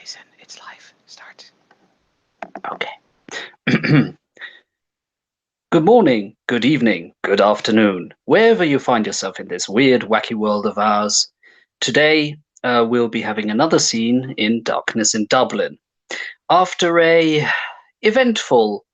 Jason, it's live. Start. Okay. Good morning, good evening, good afternoon, wherever you find yourself in this weird, wacky world of ours. Today, we'll be having another scene in Darkness in Dublin. After a eventful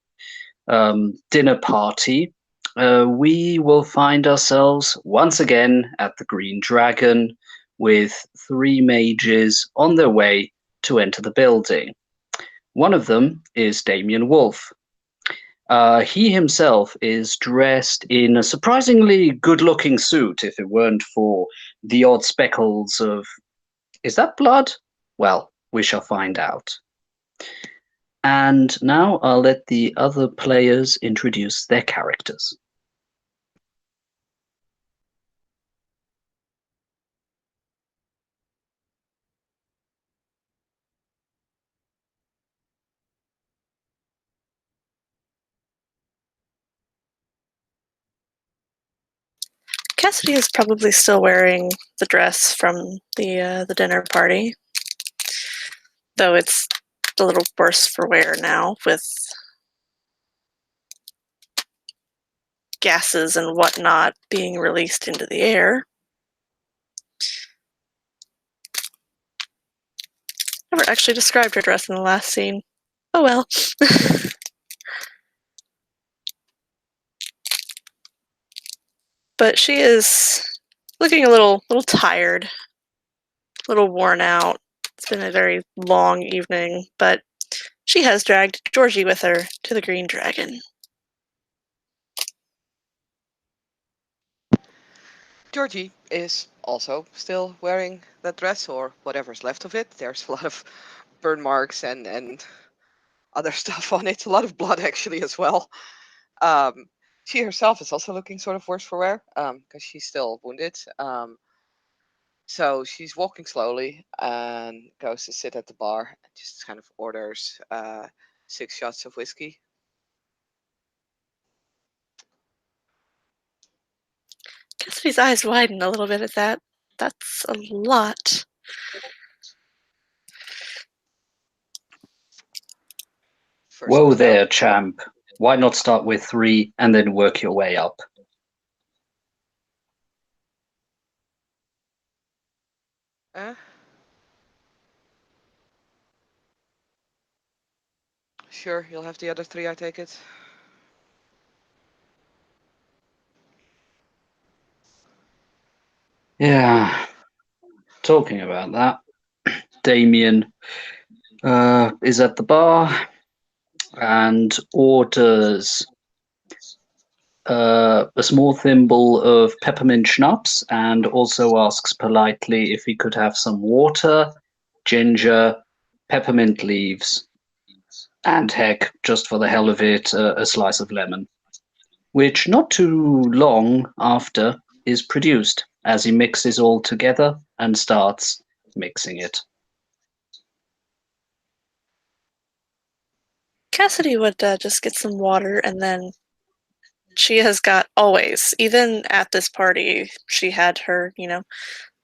dinner party, we will find ourselves once again at the Green Dragon with three mages on their way to enter the building. One of them is Damien Wolf. He himself is dressed in a surprisingly good-looking suit, if it weren't for the odd speckles of... Is that blood? Well, we shall find out. And now I'll let the other players introduce their characters. Cassidy is probably still wearing the dress from the dinner party, though it's a little worse for wear now with gases and whatnot being released into the air. Never actually described her dress in the last scene. Oh well. But she is looking a little tired, a little worn out. It's been a very long evening, but she has dragged Georgie with her to the Green Dragon. Georgie is also still wearing that dress, or whatever's left of it. There's a lot of burn marks and other stuff on it. A lot of blood, actually, as well. She herself is also looking sort of worse for wear, because she's still wounded. So she's walking slowly and goes to sit at the bar and just kind of orders 6 shots of whiskey. Cassidy's eyes widen a little bit at that. That's a lot. Whoa there, champ. Why not start with 3 and then work your way up? Sure, you'll have the other 3, I take it. Yeah. Talking about that, Damien is at the bar and orders a small thimble of peppermint schnapps and also asks politely if he could have some water, ginger, peppermint leaves, and heck, just for the hell of it, a slice of lemon, which not too long after is produced as he mixes all together and starts mixing it. Cassidy would just get some water, and then she has got always, even at this party, she had her,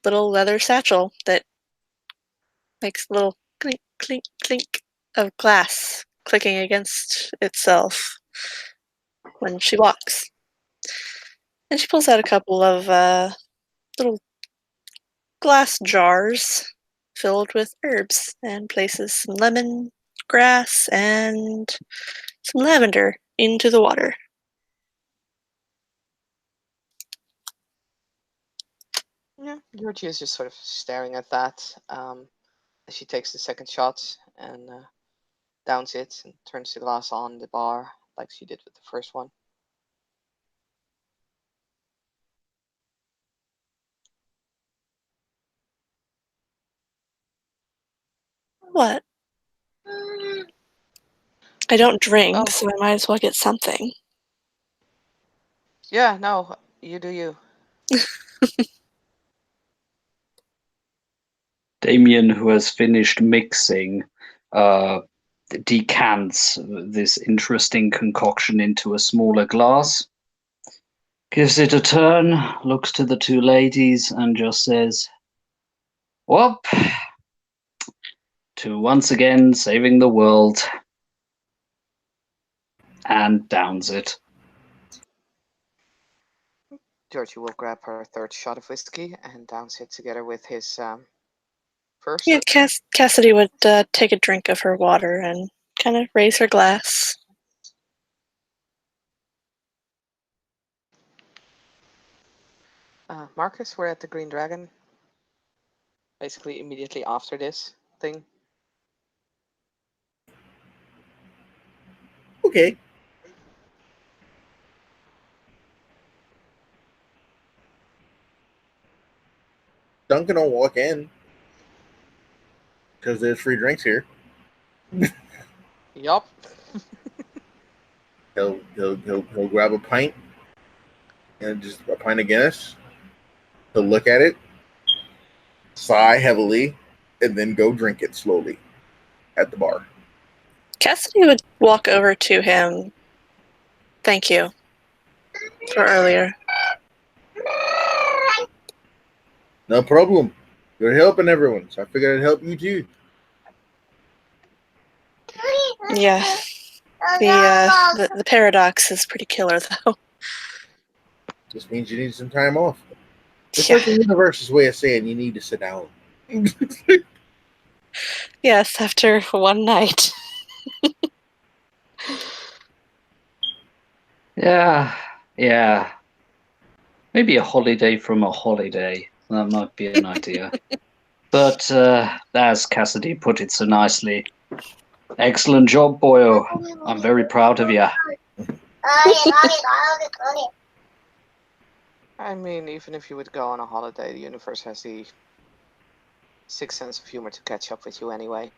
little leather satchel that makes a little clink, clink, clink of glass clicking against itself when she walks. And she pulls out a couple of little glass jars filled with herbs and places some lemon grass and some lavender into the water. Yeah, Georgie is just sort of staring at that as she takes the second shot and downs it and turns the glass on the bar like she did with the first one. What? I don't drink, so I might as well get something. Yeah, no, you do you. Damien, who has finished mixing, decants this interesting concoction into a smaller glass, gives it a turn, looks to the 2 ladies and just says, "Well, to once again saving the world, and downs it. Georgie will grab her third shot of whiskey and downs it together with his first. Yeah, Cassidy would take a drink of her water and kind of raise her glass. Marcus, we're at the Green Dragon. Basically, immediately after this thing. Okay. Duncan will walk in because there's free drinks here. Yup. He'll grab a pint and just a pint of Guinness. He'll look at it, sigh heavily, and then go drink it slowly at the bar. Cassidy would walk over to him. Thank you for earlier. No problem. You're helping everyone, so I figured I'd help you too. Yeah. The paradox is pretty killer, though. Just means you need some time off. It's Yeah. like the universe's way of saying you need to sit down. Yes, after one night. Yeah. Maybe a holiday from a holiday. That might be an idea. But as Cassidy put it so nicely, excellent job, boyo. I'm very proud of you. I mean, even if you would go on a holiday, the universe has the sixth sense of humor to catch up with you anyway.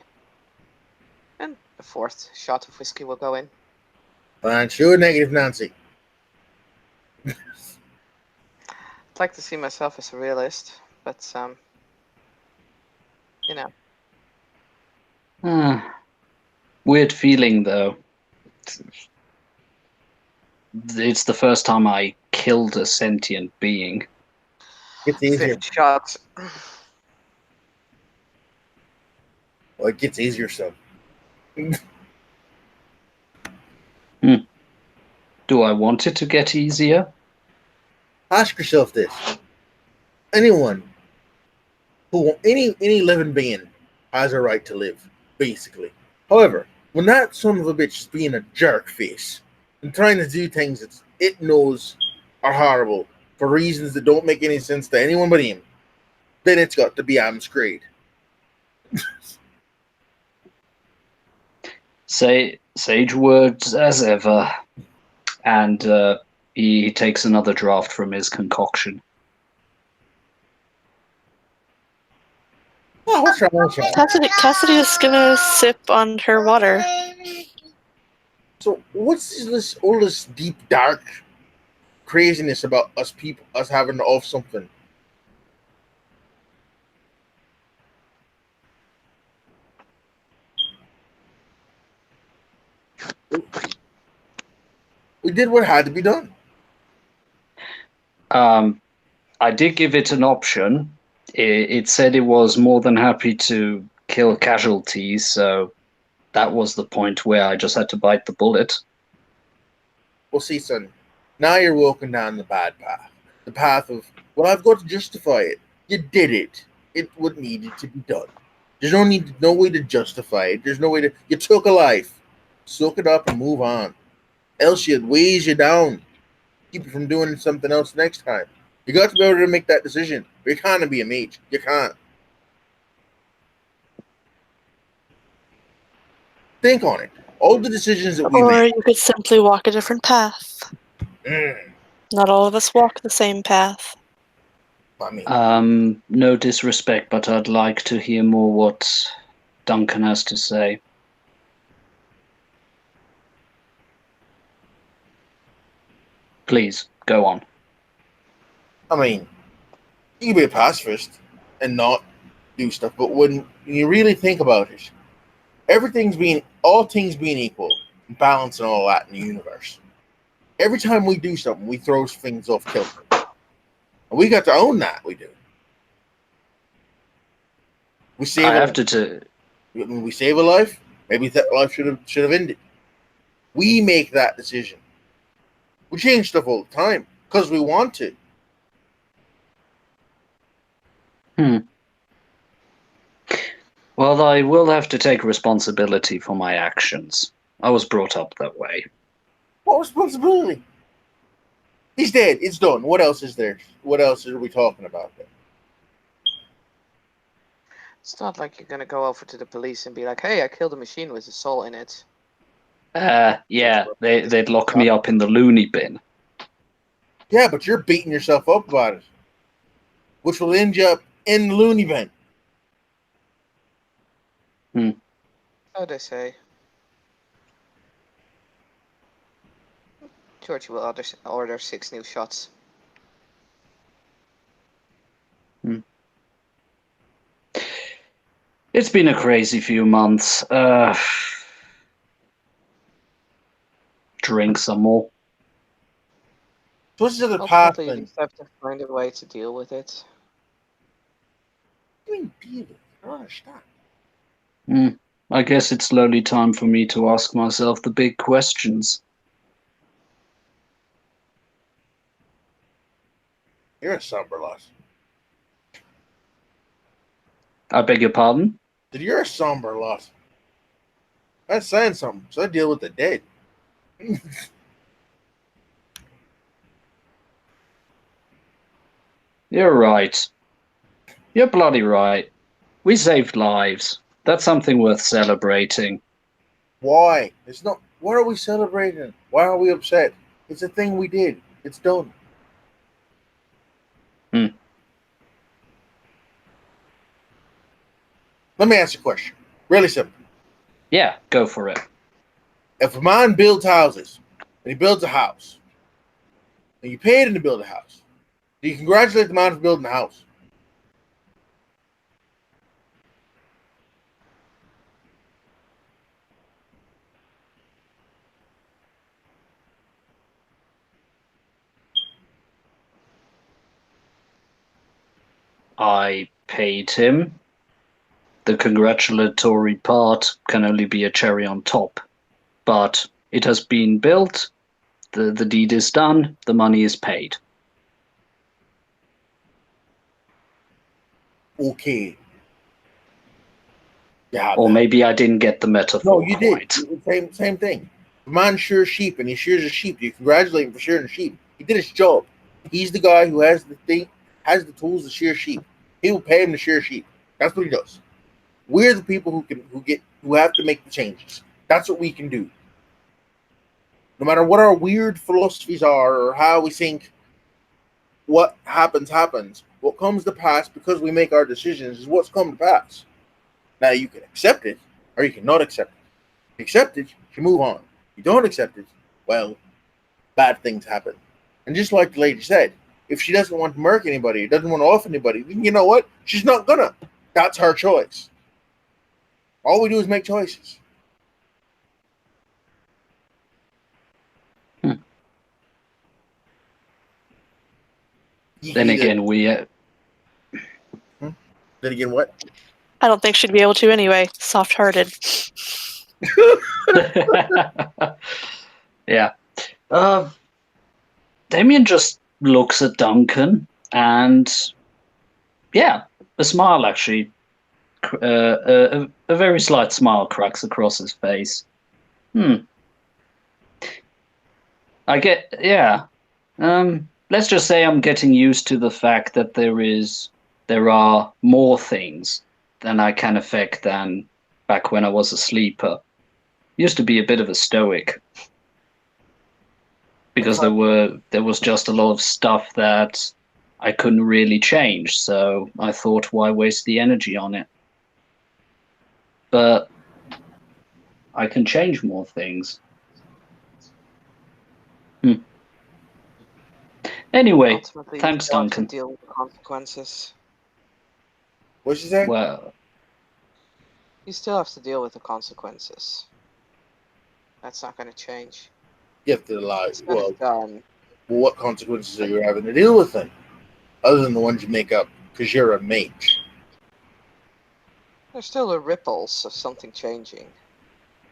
And a fourth shot of whiskey will go in. Fine, sure, negative Nancy. I'd like to see myself as a realist, but you know. Weird feeling, though. It's the first time I killed a sentient being. Gets easier. 5 shots. Well, it gets easier, so. Do I want it to get easier? Ask yourself this: anyone any living being has a right to live, basically. However, when that son of a bitch is being a jerk face and trying to do things that it knows are horrible for reasons that don't make any sense to anyone but him, then it's got to be screwed. Sage words as ever. And he takes another draft from his concoction. Oh, what's wrong with you? Cassidy is gonna sip on her water. So, what's all this deep, dark craziness about us having to off something? We did what had to be done. I did give it an option. It said it was more than happy to kill casualties, so that was the point where I just had to bite the bullet. Well, see, son, now you're walking down the bad path. The path of, well, I've got to justify it. You did it. It would needed to be done. There's no way to justify it. There's no way to. You took a life. Soak it up and move on. Else it weighs you down. Keep you from doing something else next time. You got to be able to make that decision. But you can't be a mage. You can't. Think on it. All the decisions that we Or make. you could simply walk a different path. Mm, Not all of us walk the same path. I mean, No disrespect, but I'd like to hear more what Duncan has to say. Please, go on. I mean, you can be a pacifist and not do stuff, but when you really think about it, all things being equal, balance and all that in the universe. Every time we do something, we throw things off kilter. And we got to own that, we do. We save When we save a life, maybe that life should have ended. We make that decision. We change stuff all the time because we want to. Well, I will have to take responsibility for my actions. I was brought up that way. What responsibility? He's dead. It's done. What else is there? What else are we talking about then? It's not like you're gonna go over to the police and be like, "Hey, I killed a machine with a soul in it." Yeah, they'd lock me up in the loony bin. Yeah, but you're beating yourself up about it, which will end you up in the loony bin. So they say. Georgie will order 6 new shots. It's been a crazy few months. Drink some more. So what's the other path Ultimately, you then? just have to find a way to deal with it. What do you mean deal with it? I don't understand. I guess it's slowly time for me to ask myself the big questions. You're a somber lot. I beg your pardon? Dude, you're a somber lot. That's saying something. So I deal with the dead. You're right. You're bloody right. We saved lives. That's something worth celebrating. Why? It's not. What are we celebrating? Why are we upset? It's a thing we did. It's done. Let me ask you a question. Really simple. Yeah, go for it. If a man builds houses and he builds a house and you paid him to build a house, do you congratulate the man for building the house? I paid him. The congratulatory part can only be a cherry on top. But it has been built, the deed is done, the money is paid. Okay. Yeah. Or maybe I didn't get the metaphor No, you did. quite. Same thing. The man shears sheep and he shears a sheep. You congratulate him for shearing a sheep. He did his job. He's the guy who has the tools to shear sheep. He will pay him to shear sheep. That's what he does. We're the people who have to make the changes. That's what we can do. No matter what our weird philosophies are or how we think what happens. What comes to pass because we make our decisions is what's come to pass. Now you can accept it or you cannot accept it. If you accept it, you move on. If you don't accept it, well, bad things happen. And just like the lady said, if she doesn't want to murk anybody, doesn't want to off anybody, then you know what? She's not gonna. That's her choice. All we do is make choices. Then again, Then again, what? I don't think she'd be able to anyway. Soft-hearted. Yeah. Damien just looks at Duncan and, yeah, a smile actually, a very slight smile cracks across his face. Yeah. Let's just say I'm getting used to the fact that there are more things than I can affect than back when I was a sleeper. Used to be a bit of a stoic because there was just a lot of stuff that I couldn't really change, so I thought, why waste the energy on it? But I can change more things. Anyway, Ultimately, you thanks, still have to Duncan. deal with the consequences. What'd she say? Well, You still have to deal with the consequences. That's not going to change. You have to lie. It's not done. What consequences are you having to deal with then? Other than the ones you make up because you're a mage. There's still a ripples of something changing.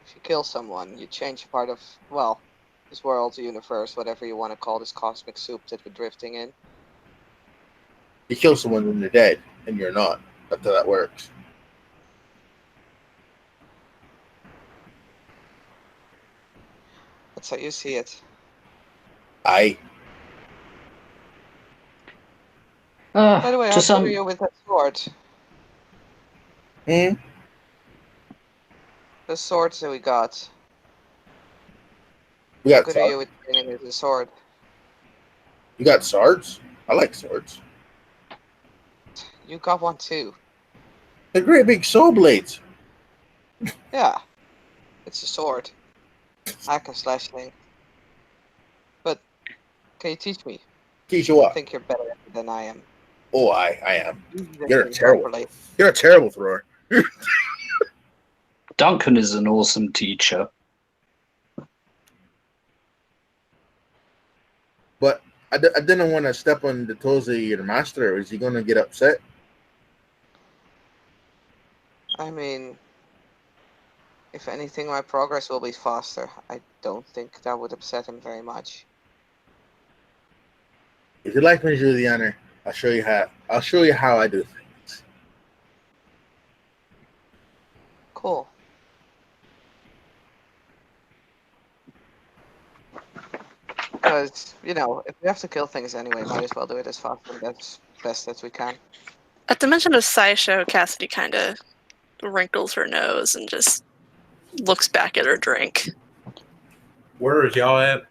If you kill someone, you change a part of, well, this world, the universe, whatever you want to call this cosmic soup that we're drifting in. You kill someone when they're dead, and you're not. That's how that works. That's how you see it. Aye. By the way, how To good are some, you with that sword? Hmm? The swords that we got. We How got good are you swords. with training with the sword? You got swords? I like swords. You got one too. They're great big saw blades. Yeah, it's a sword. Hack and slash thing. But can you teach me? Teach you I what? think you're better at it than I am. Oh, I am. Use this You're a thing terrible. properly. You're a terrible thrower. Duncan is an awesome teacher. But I didn't want to step on the toes of your master. Is he going to get upset? I mean, if anything, my progress will be faster. I don't think that would upset him very much. If you'd like me to do the honor, I'll show you how. I'll show you how I do things. Cool. Because, you know, if we have to kill things anyway, might as well do it as fast and as best as we can. At the mention of Sideshow, Cassidy kind of wrinkles her nose and just looks back at her drink. Where is y'all at?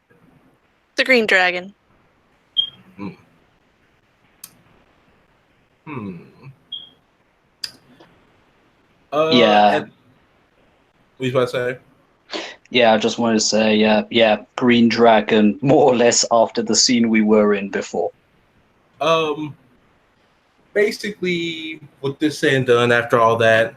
The Green Dragon. Hmm. Yeah. And, what you about to say? Yeah, I just wanted to say, yeah, Green Dragon, more or less after the scene we were in before. Basically, with this said and done, after all that,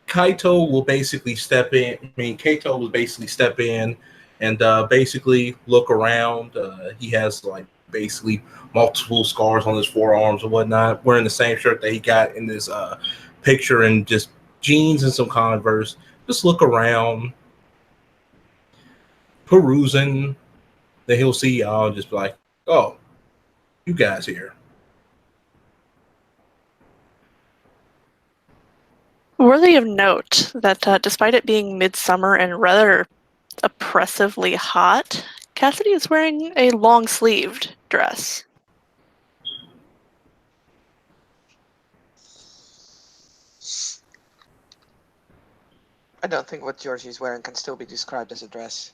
Kaito will basically step in. I mean, Kaito will basically step in and basically look around. He has like basically multiple scars on his forearms and whatnot, wearing the same shirt that he got in this picture, and just jeans and some Converse. Just look around, perusing. Then he'll see y'all and just be like, "Oh, you guys here." Worthy of note that despite it being midsummer and rather oppressively hot, Cassidy is wearing a long-sleeved dress. I don't think what Georgie's wearing can still be described as a dress.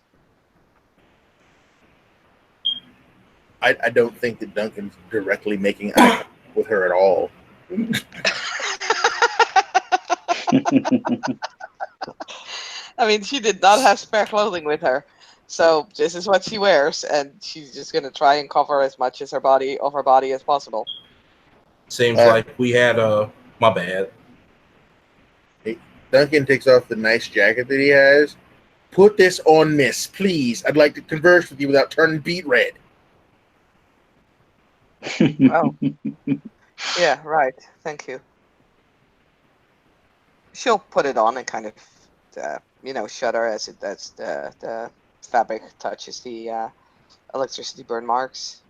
I don't think that Duncan's directly making eye contact with her at all. I mean, she did not have spare clothing with her. So this is what she wears, and she's just gonna try and cover as much as her body as possible. Seems like we had my bad. Duncan takes off the nice jacket that he has. Put this on, miss, please. I'd like to converse with you without turning beet red. Oh. Yeah, right. Thank you. She'll put it on and kind of, shudder as the fabric touches the electricity burn marks.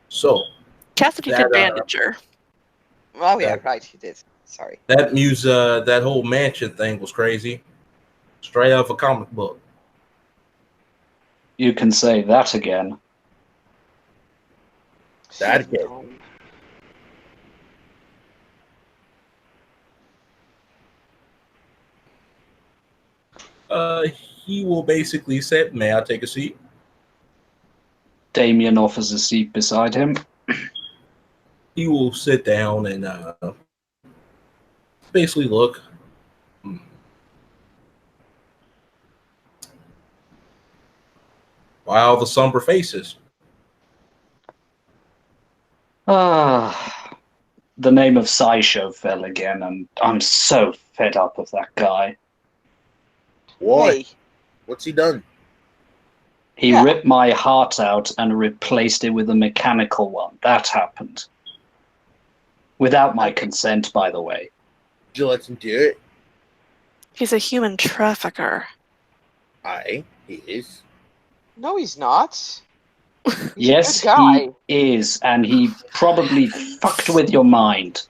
So Cassidy That, did bandage her. Oh yeah, That- right. He did. Sorry. that whole mansion thing was crazy. Straight out of a comic book. You can say that again. That She's kid. known. He will basically say, "May I take a seat?" Damien offers a seat beside him. He will sit down and basically look. Why all the somber faces? Ah, the name of Sideshow fell again, and I'm so fed up of that guy. Why? Hey, What's he done? He Yeah. ripped my heart out and replaced it with a mechanical one. That happened. Without my consent, by the way. Did you let him do it? He's a human trafficker. Aye, he is. No, he's not. He's Yes, a good he guy. is, and he probably fucked with your mind.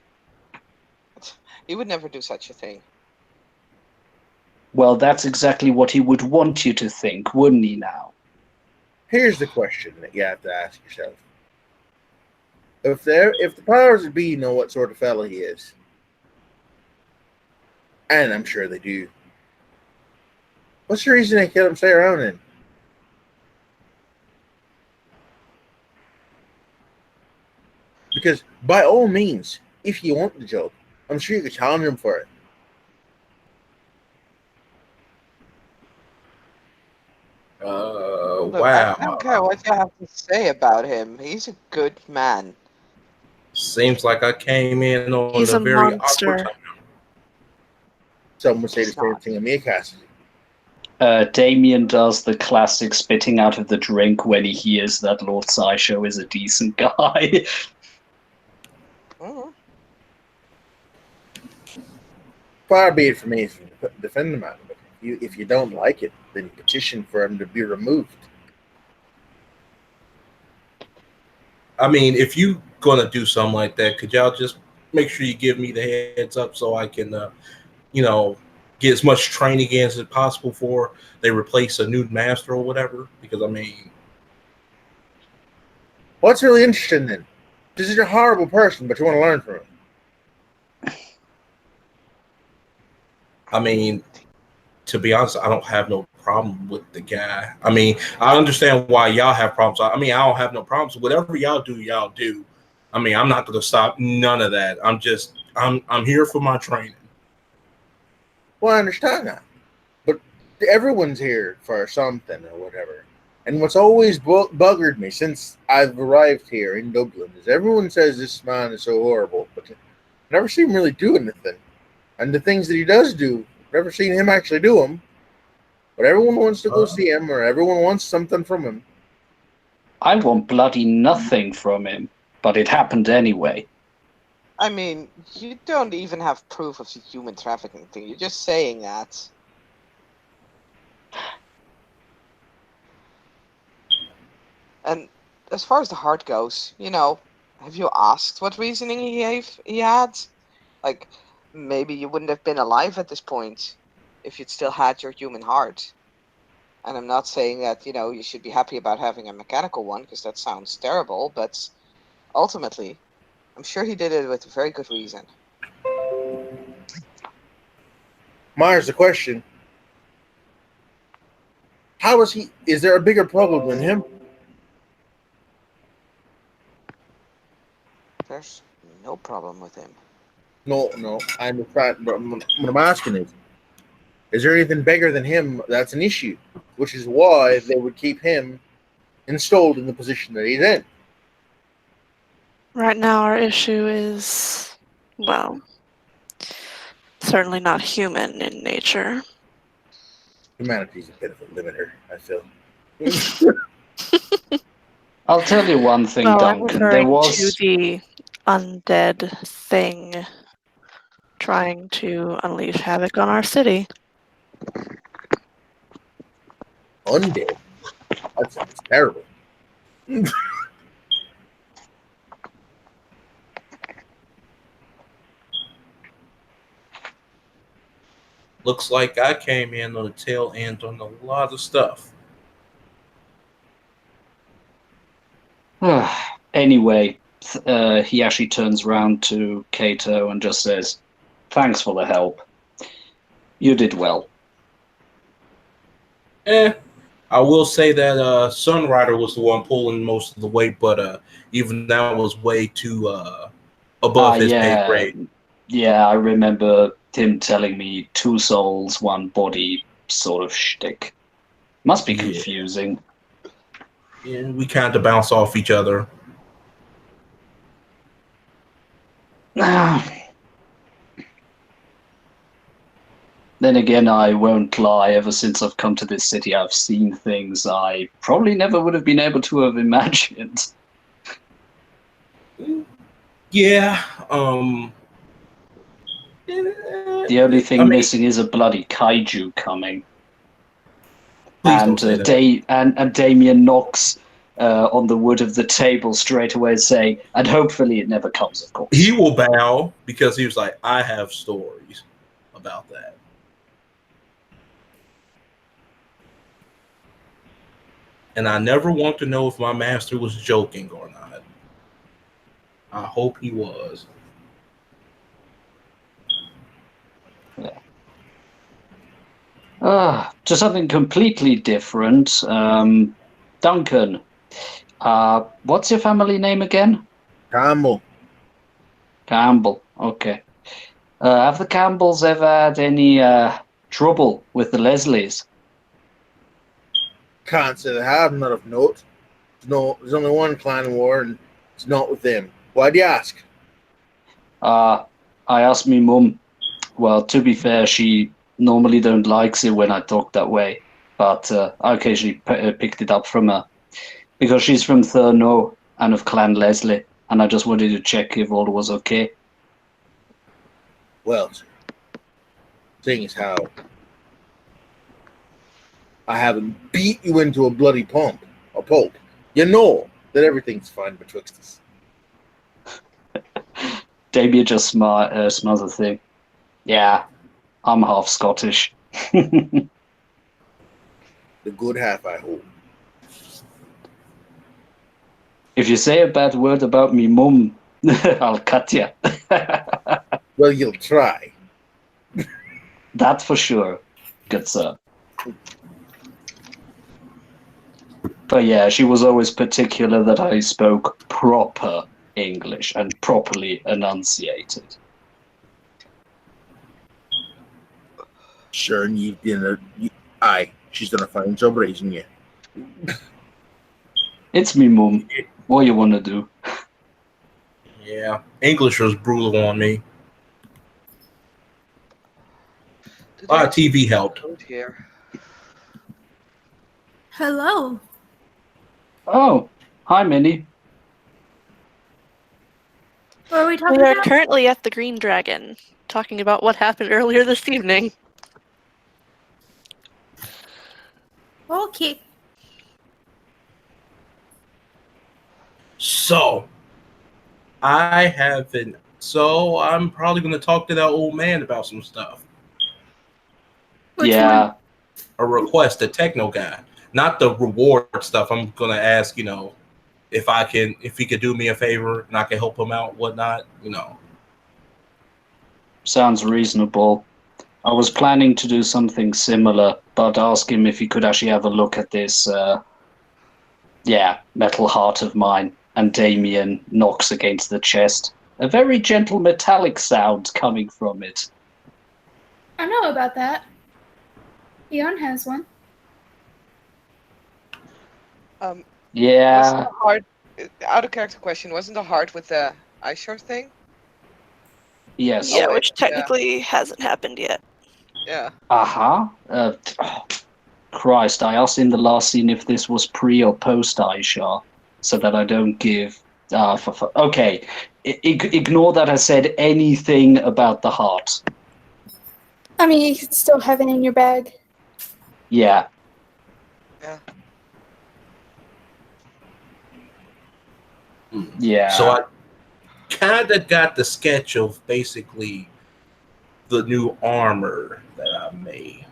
He would never do such a thing. Well, that's exactly what he would want you to think, wouldn't he now? Here's the question that you have to ask yourself. If the powers that be know what sort of fella he is, and I'm sure they do, what's the reason they let him stay around then? Because by all means, if you want the job, I'm sure you could challenge him for it. Look, I Wow. don't care what you have to say about him. He's a good man. Seems like I came in on He's a a very awkward monster. time. Some would say the He's same not. thing of me, Cassidy. Damien does the classic spitting out of the drink when he hears that Lord Sideshow is a decent guy. Mhm. Far be it from me to defend the man, but if you don't like it, then petition for him to be removed. I mean, if you gonna do something like that, could y'all just make sure you give me the heads up so I can, you know, get as much training in as possible before they replace a new master or whatever? Because I mean, What's really interesting then? This is a horrible person, but you want to learn from him. To be honest, I don't have no problem with the guy. I mean, I understand why y'all have problems. I mean, I don't have no problems. Whatever y'all do, y'all do. I mean, I'm not going to stop none of that. I'm here for my training. Well, I understand that, but everyone's here for something or whatever. And what's always buggered me since I've arrived here in Dublin is everyone says this man is so horrible, but I never seen him really do anything. And the things that he does do, never seen him actually do them. But everyone wants to go see him, or everyone wants something from him. I want bloody nothing from him, but it happened anyway. I mean, you don't even have proof of the human trafficking thing. You're just saying that. And as far as the heart goes, have you asked what reasoning he had? Like, maybe you wouldn't have been alive at this point if you'd still had your human heart. And I'm not saying that, you should be happy about having a mechanical one, because that sounds terrible, but ultimately, I'm sure he did it with a very good reason. Myers, the question: how is he? Is there a bigger problem than him? There's no problem with him. No. I'm trying. What I'm asking is there anything bigger than him that's an issue? Which is why they would keep him installed in the position that he's in. Right now, our issue is, well, certainly not human in nature. Humanity's a bit of a limiter, I feel. I'll tell you one thing, Well, I'm Duncan. There referring to was. the undead thing trying to unleash havoc on our city. Undead. That sounds terrible. Looks like I came in on the tail end on a lot of stuff. Anyway, he actually turns around to Kato and just says, "Thanks for the help. You did well." I will say that Sunrider was the one pulling most of the weight, but even that was way too above his pay Yeah, grade. yeah, I remember him telling me 2 souls, 1 body sort of shtick. Must be Yeah. confusing. Yeah, we kind of bounce off each other. Then again, I won't lie. Ever since I've come to this city, I've seen things I probably never would have been able to have imagined. Yeah. The only I thing mean, missing is a bloody kaiju coming. please And don't say that. and Damien knocks on the wood of the table straight away, saying, "And hopefully it never comes, of course." He will bow because he was like, I have stories about that. And I never want to know if my master was joking or not. I hope he was. To something completely different. Duncan, what's your family name again? Campbell. Campbell. Okay. Have the Campbells ever had any trouble with the Leslies? Can't say they have, not of note. There's only one clan war, and it's not with them. Why do you ask? I asked me mum. Well, to be fair, she normally don't likes it when I talk that way, but I occasionally picked it up from her because she's from Thurno and of Clan Leslie, and I just wanted to check if all was okay. Well, sir, seeing as how I haven't beat you into a bloody pulp, you know that everything's fine betwixt us. Damien just smiles a thing. Yeah, I'm half Scottish. The good half, I hope. If you say a bad word about me mum, I'll cut you. Well, you'll try. That for sure, good sir. But yeah, she was always particular that I spoke proper English and properly enunciated. Sure, and you've been aye, she's done a fine job raising you. It's me mum. What you want to do? Yeah. English was brutal on me. A lot of TV helped. Here. Hello. Oh, hi Minnie. What are we talking We are about? currently at the Green Dragon, talking about what happened earlier this evening. Okay. So, I'm probably going to talk to that old man about some stuff. Which Yeah, one? A request, the techno guy, not the reward stuff. I'm going to ask, if he could do me a favor and I can help him out, whatnot, sounds reasonable. I was planning to do something similar, but ask him if he could actually have a look at this, metal heart of mine. And Damien knocks against the chest. A very gentle metallic sound coming from it. I know about that. Eon has one. Yeah, Wasn't the heart out of character question? Wasn't the heart with the Ishore thing? yes. Yeah, Oh, which yeah. technically hasn't happened yet. Yeah. Uh-huh. Christ, I asked in the last scene if this was pre or post Aisha, so that I don't give... okay, ignore that I said anything about the heart. I mean, you could still have it in your bag. Yeah. Yeah. Yeah. So I kind of got the sketch of basically the new armor that I may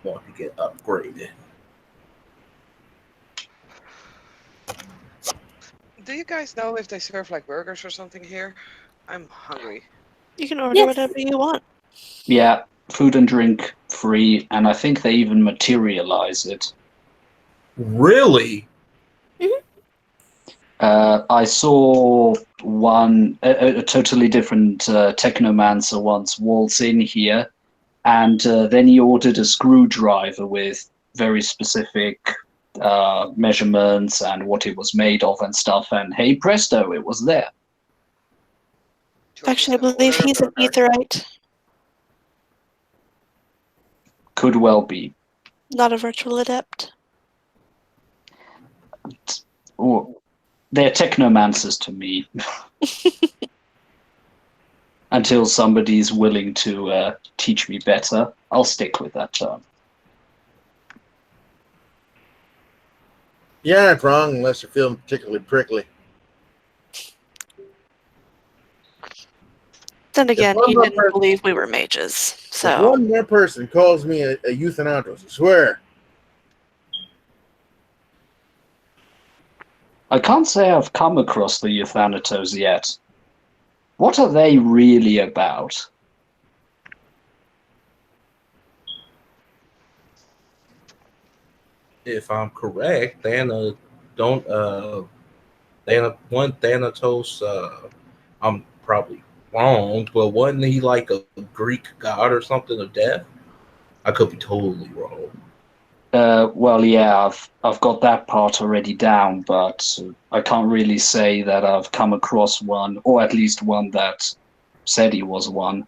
want to get upgraded. Do you guys know if they serve like burgers or something here? I'm hungry. You can order Yes. whatever you want. Yeah, food and drink free, and I think they even materialize it. Really? I saw a totally different technomancer once waltz in here, and then he ordered a screwdriver with very specific measurements and what it was made of and stuff, and hey presto, it was there. George is Actually, I gonna believe order a he's an burger. etherite. Could well be. Not a virtual adept. Ooh, they're technomancers to me. Until somebody's willing to teach me better, I'll stick with that term. You're not wrong unless you're feeling particularly prickly. Then again, one he more didn't person- believe we were mages, If so one more person calls me a euthanatos, I swear. I can't say I've come across the Euthanatos yet. What are they really about? If I'm correct, Thanatos, I'm probably wrong, but wasn't he like a Greek god or something of death? I could be totally wrong. Well, yeah, I've got that part already down, but I can't really say that I've come across one, or at least one that said he was one.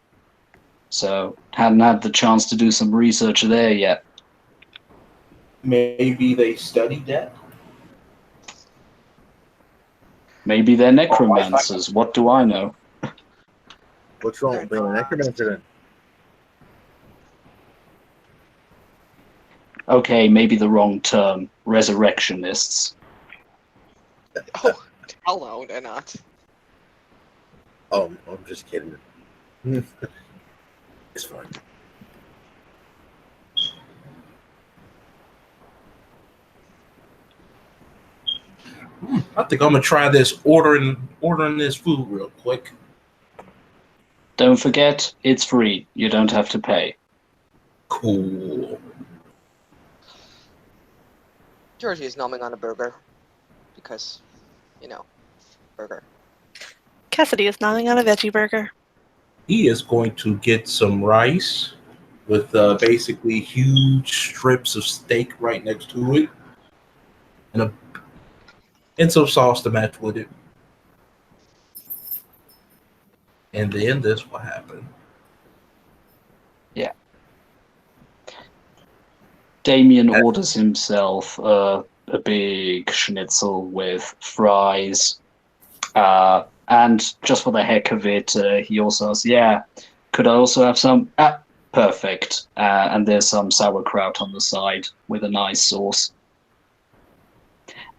So hadn't had the chance to do some research there yet. Maybe they study death. Maybe they're necromancers. What do I know? What's wrong with being a necromancer then? Okay, maybe the wrong term. Resurrectionists. Oh, hell no, they're not. Oh, I'm just kidding. It's fine. I think I'm gonna try this ordering this food real quick. Don't forget, it's free. You don't have to pay. Cool. Georgie is nomming on a burger because, burger. Cassidy is nomming on a veggie burger. He is going to get some rice with basically huge strips of steak right next to it, and some sauce to match with it. And then this will happen. Damien orders himself a big schnitzel with fries. And just for the heck of it, he also says, yeah, could I also have some? Perfect. And there's some sauerkraut on the side with a nice sauce.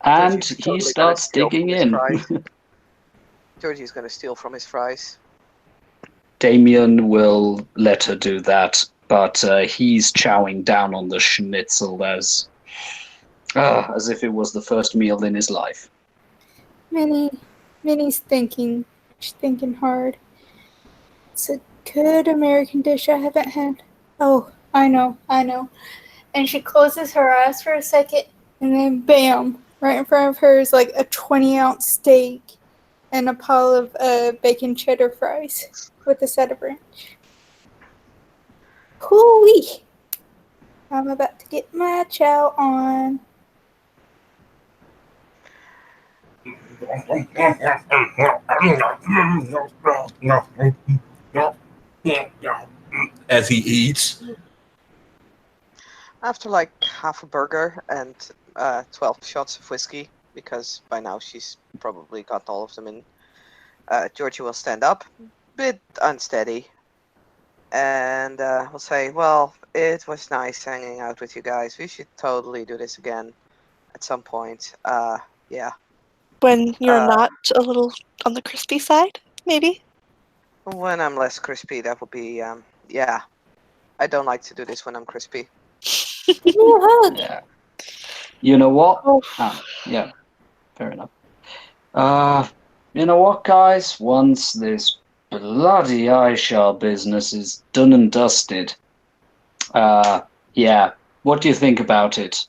And Georgie's he totally gonna starts steal digging from his in. fries. Georgie's going to steal from his fries. Damien will let her do that, but he's chowing down on the schnitzel as if it was the first meal in his life. Minnie's thinking. She's thinking hard. It's a good American dish I haven't had. Oh, I know. And she closes her eyes for a second, and then bam! Right in front of her is like a 20-ounce steak and a pile of bacon cheddar fries with a set of ranch. Hoo-wee! I'm about to get my chow on. As he eats. After like half a burger and 12 shots of whiskey, because by now she's probably got all of them in, Georgie will stand up, bit unsteady, and will say, well, it was nice hanging out with you guys. We should totally do this again at some point. Yeah. When you're not a little on the crispy side, maybe? When I'm less crispy, that would be, yeah. I don't like to do this when I'm crispy. Give me a hug. Yeah. You know what? Oh. Yeah, fair enough. You know what, guys? Once this bloody Aisha business is done and dusted, yeah, what do you think about it?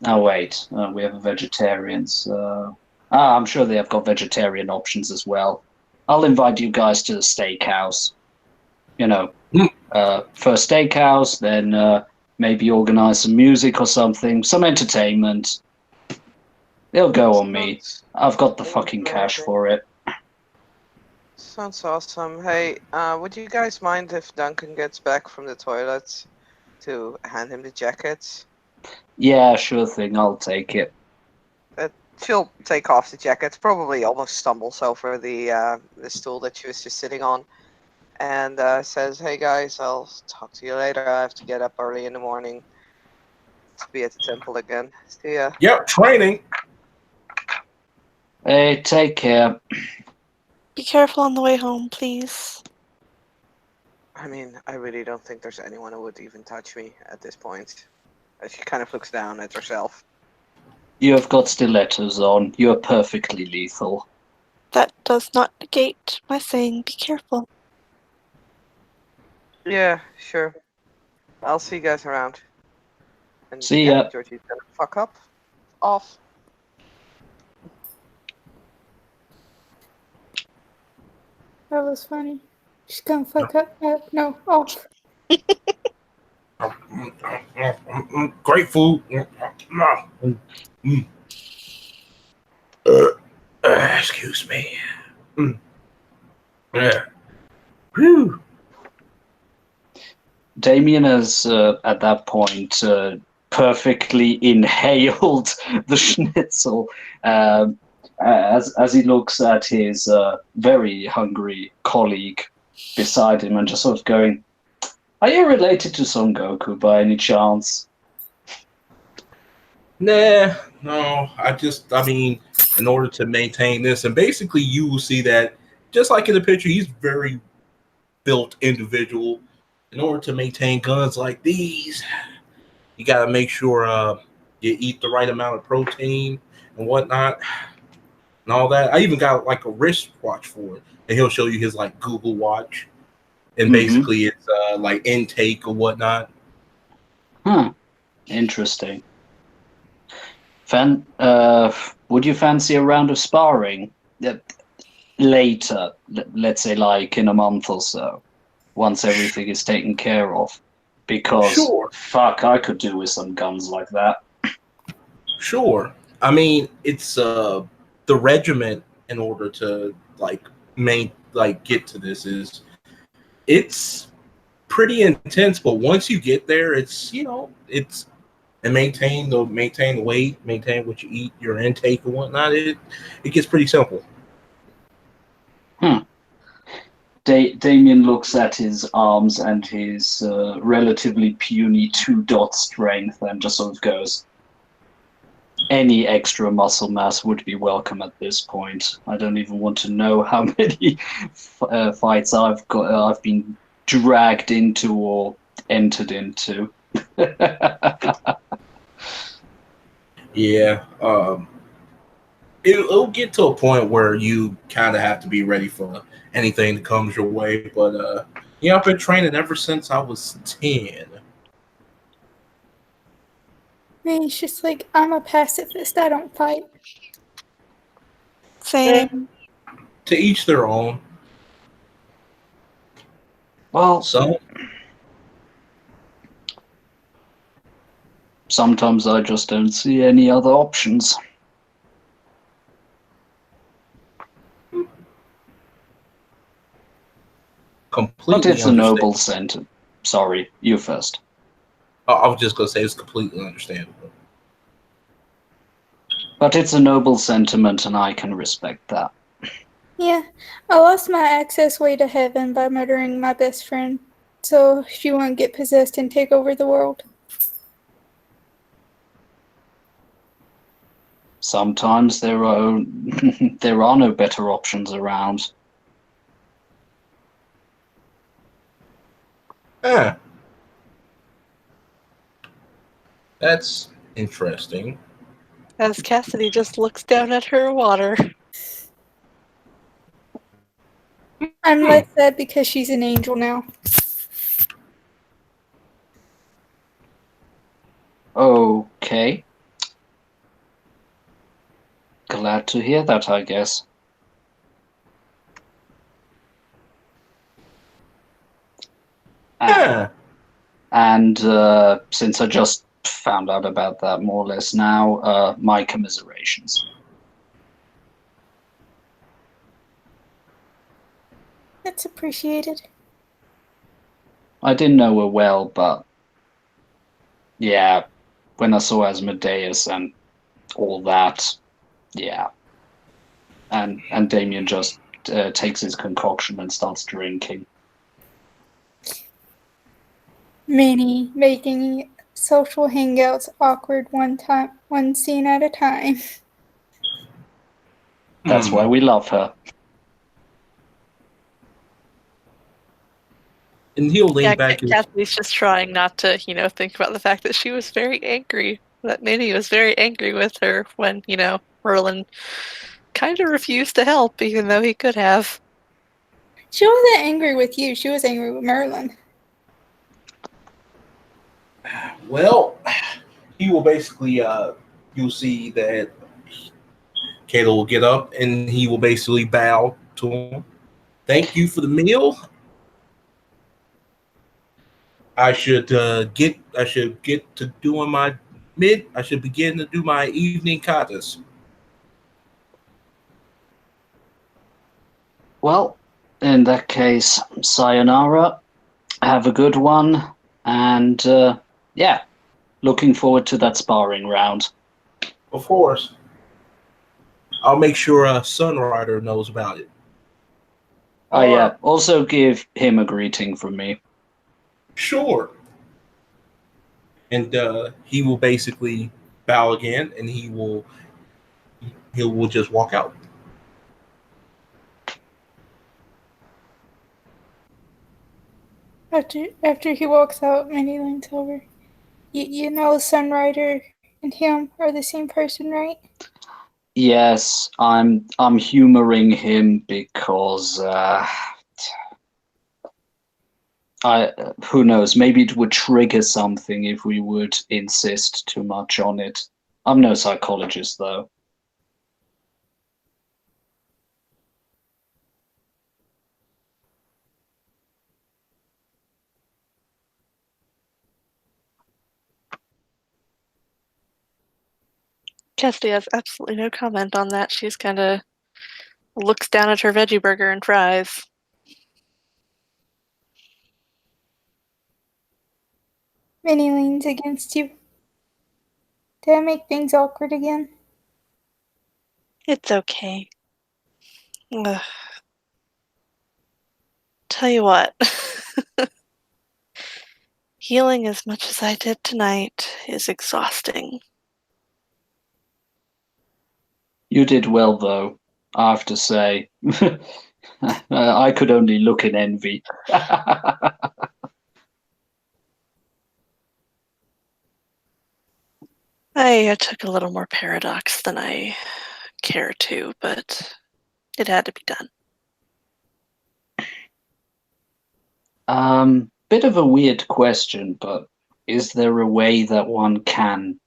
Oh, wait, we have vegetarians. I'm sure they have got vegetarian options as well. I'll invite you guys to the steakhouse. First steakhouse, then maybe organize some music or something, some entertainment. They'll go on me. I've got the fucking cash for it. Sounds awesome. Hey, would you guys mind if Duncan gets back from the toilets? to hand him the jacket. Yeah, sure thing. I'll take it. She'll take off the jacket, probably almost stumbles over the stool that she was just sitting on, and says, "Hey guys, I'll talk to you later. I have to get up early in the morning to be at the temple again. See ya." Yep, training. Hey, take care. Be careful on the way home, please. I mean, I really don't think there's anyone who would even touch me at this point. She kind of looks down at herself. You have got stilettos on. You are perfectly lethal. That does not negate my saying be careful. Yeah, sure. I'll see you guys around. And See yeah, ya. Georgie's gonna fuck up. Off. That was funny. She's gonna fuck up. No, off. Great food. Uh, excuse me. Yeah. Whew. Damien has, at that point, perfectly inhaled the schnitzel as he looks at his very hungry colleague beside him and just sort of going, "Are you related to Son Goku by any chance?" Nah, no. I mean, in order to maintain this, and basically you will see that, just like in the picture, he's very built individual. In order to maintain guns like these, you got to make sure you eat the right amount of protein and whatnot and all that. I even got like a wristwatch for it, and he'll show you his like Google Watch, and Mhm. basically it's like intake or whatnot. Interesting. Would you fancy a round of sparring later? Let's say like in a month or so, once everything is taken care of. Because Sure, fuck, I could do with some guns like that. sure. I mean, it's the regiment in order to get to this is it's pretty intense, but once you get there, it's and maintain the weight, maintain what you eat, your intake and whatnot. It gets pretty simple. Hmm. Damien looks at his arms and his relatively puny 2-dot strength and just sort of goes, any extra muscle mass would be welcome at this point. I don't even want to know how many fights I've been dragged into or entered into. Yeah, it'll get to a point where you kind of have to be ready for anything that comes your way. But I've been training ever since I was 10. Man, it's just like, I'm a pacifist. I don't fight. Same. To each their own. Well, Some sometimes I just don't see any other options. But completely it's a understand. noble sentiment. Sorry, you first. I was just gonna say it's completely understandable. But it's a noble sentiment and I can respect that. Yeah, I lost my access way to heaven by murdering my best friend. So she won't get possessed and take over the world. Sometimes there are there are no better options around. Yeah, that's interesting. As Cassidy just looks down at her water. I'm less sad because she's an angel now. Okay. Glad to hear that, I guess. Yeah, And since I just found out about that more or less now, my commiserations. That's appreciated. I didn't know her well, but Yeah, when I saw Asmodeus and all that, yeah. And Damien just takes his concoction and starts drinking. Minnie making social hangouts awkward one scene at a time. That's why we love her. And he'll lean Yeah, back and Kathy's just trying not to, think about the fact that she was very angry. That Minnie was very angry with her when, Merlin kind of refused to help, even though he could have. She wasn't angry with you, she was angry with Merlin. well, he will basically you'll see that Cato will get up and he will basically bow to him. Thank you for the meal. I should get to doing my I should begin to do my evening katas. Well, in that case, sayonara. Have a good one. And yeah, looking forward to that sparring round. Of course. I'll make sure Sunrider knows about it. Oh yeah, also give him a greeting from me. Sure. And he will basically bow again, and he will just walk out. After he walks out, Minnie leans over. You know Sunrider and him are the same person, right? Yes, I'm humoring him because who knows, maybe it would trigger something if we would insist too much on it. I'm no psychologist though. Cassidy has absolutely no comment on that. She's kind of looks down at her veggie burger and fries. Minnie leans against you. Did I make things awkward again? It's okay. Ugh. Tell you what. Healing as much as I did tonight is exhausting. You did well though, I have to say. I could only look in envy. I took a little more paradox than I care to, but it had to be done. Bit of a weird question, but is there a way that one can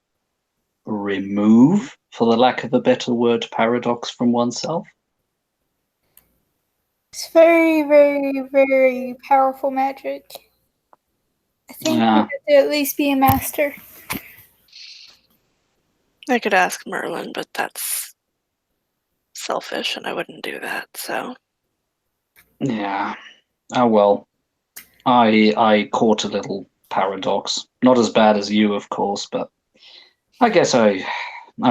remove, for the lack of a better word, paradox from oneself? It's very, very, very powerful magic. I think you Yeah, have to at least be a master. I could ask Merlin, but that's selfish and I wouldn't do that, so. yeah. Oh well. I caught a little paradox. Not as bad as you, of course, but I guess I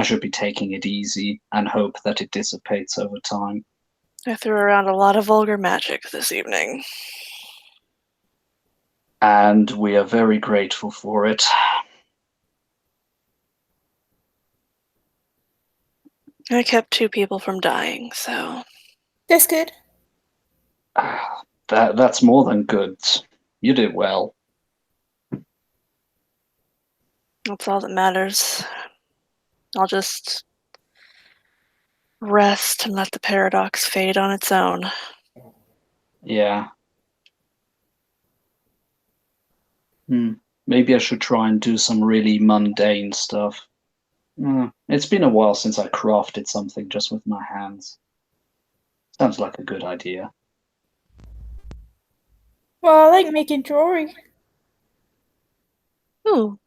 should be taking it easy and hope that it dissipates over time. I threw around a lot of vulgar magic this evening. And we are very grateful for it. I kept 2 people from dying, so. That's good. That's more than good. You did well. That's all that matters. I'll just rest and let the paradox fade on its own. Yeah. Maybe I should try and do some really mundane stuff. It's been a while since I crafted something just with my hands. Sounds like a good idea. Well, I like making jewelry. Ooh,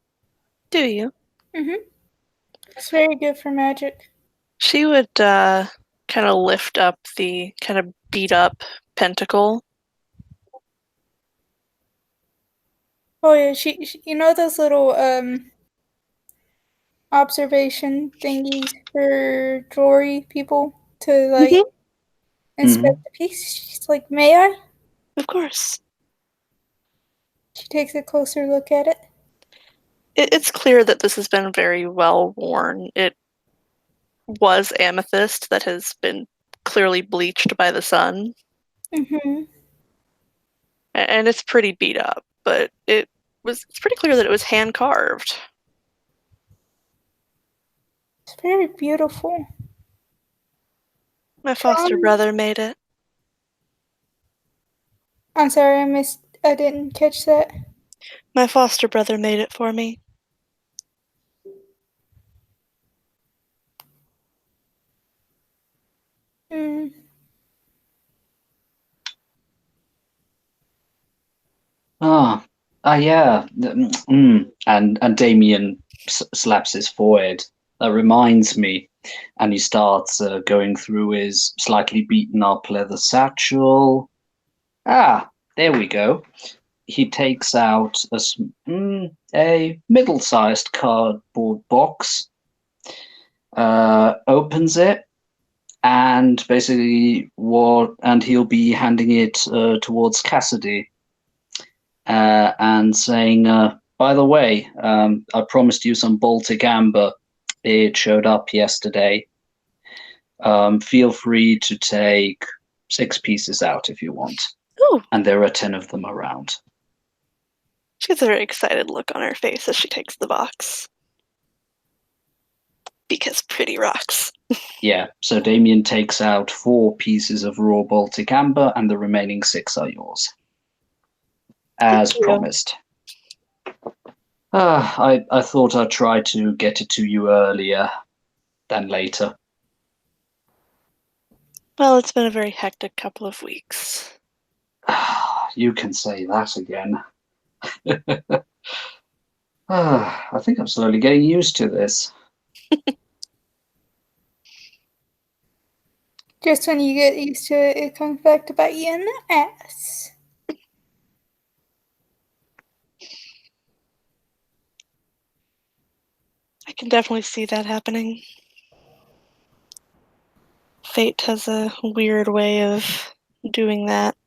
do you? It's very good for magic. She would kind of lift up the kind of beat up pentacle. Oh yeah, she you know those little observation thingies for jewelry people to like Mhm. inspect the piece. She's like, "May I?" Of course. She takes a closer look at it. It's clear that this has been very well worn. It was amethyst that has been clearly bleached by the sun, Mm-hmm. and it's pretty beat up, but it's pretty clear that it was hand carved. It's very beautiful. My foster brother made it. I'm sorry, I missed. I didn't catch that. My foster brother made it for me. Mm. Yeah. And Damien slaps his forehead. That reminds me. And he starts going through his slightly beaten up leather satchel. Ah, there we go. He takes out a middle-sized cardboard box, opens it, and basically and he'll be handing it towards Cassidy, and saying, "By the way, I promised you some Baltic amber. It showed up yesterday. Feel free to take 6 pieces out if you want, Ooh, and there are 10 of them around." she has a very excited look on her face as she takes the box. Because pretty rocks. Yeah, so Damien takes out 4 pieces of raw Baltic amber, and the remaining 6 are yours, as Thank you. promised. I thought I'd try to get it to you earlier than later. Well, it's been a very hectic couple of weeks. You can say that again. I think I'm slowly getting used to this. Just when you get used to it, it comes back to bite you in the ass. I can definitely see that happening. Fate has a weird way of doing that.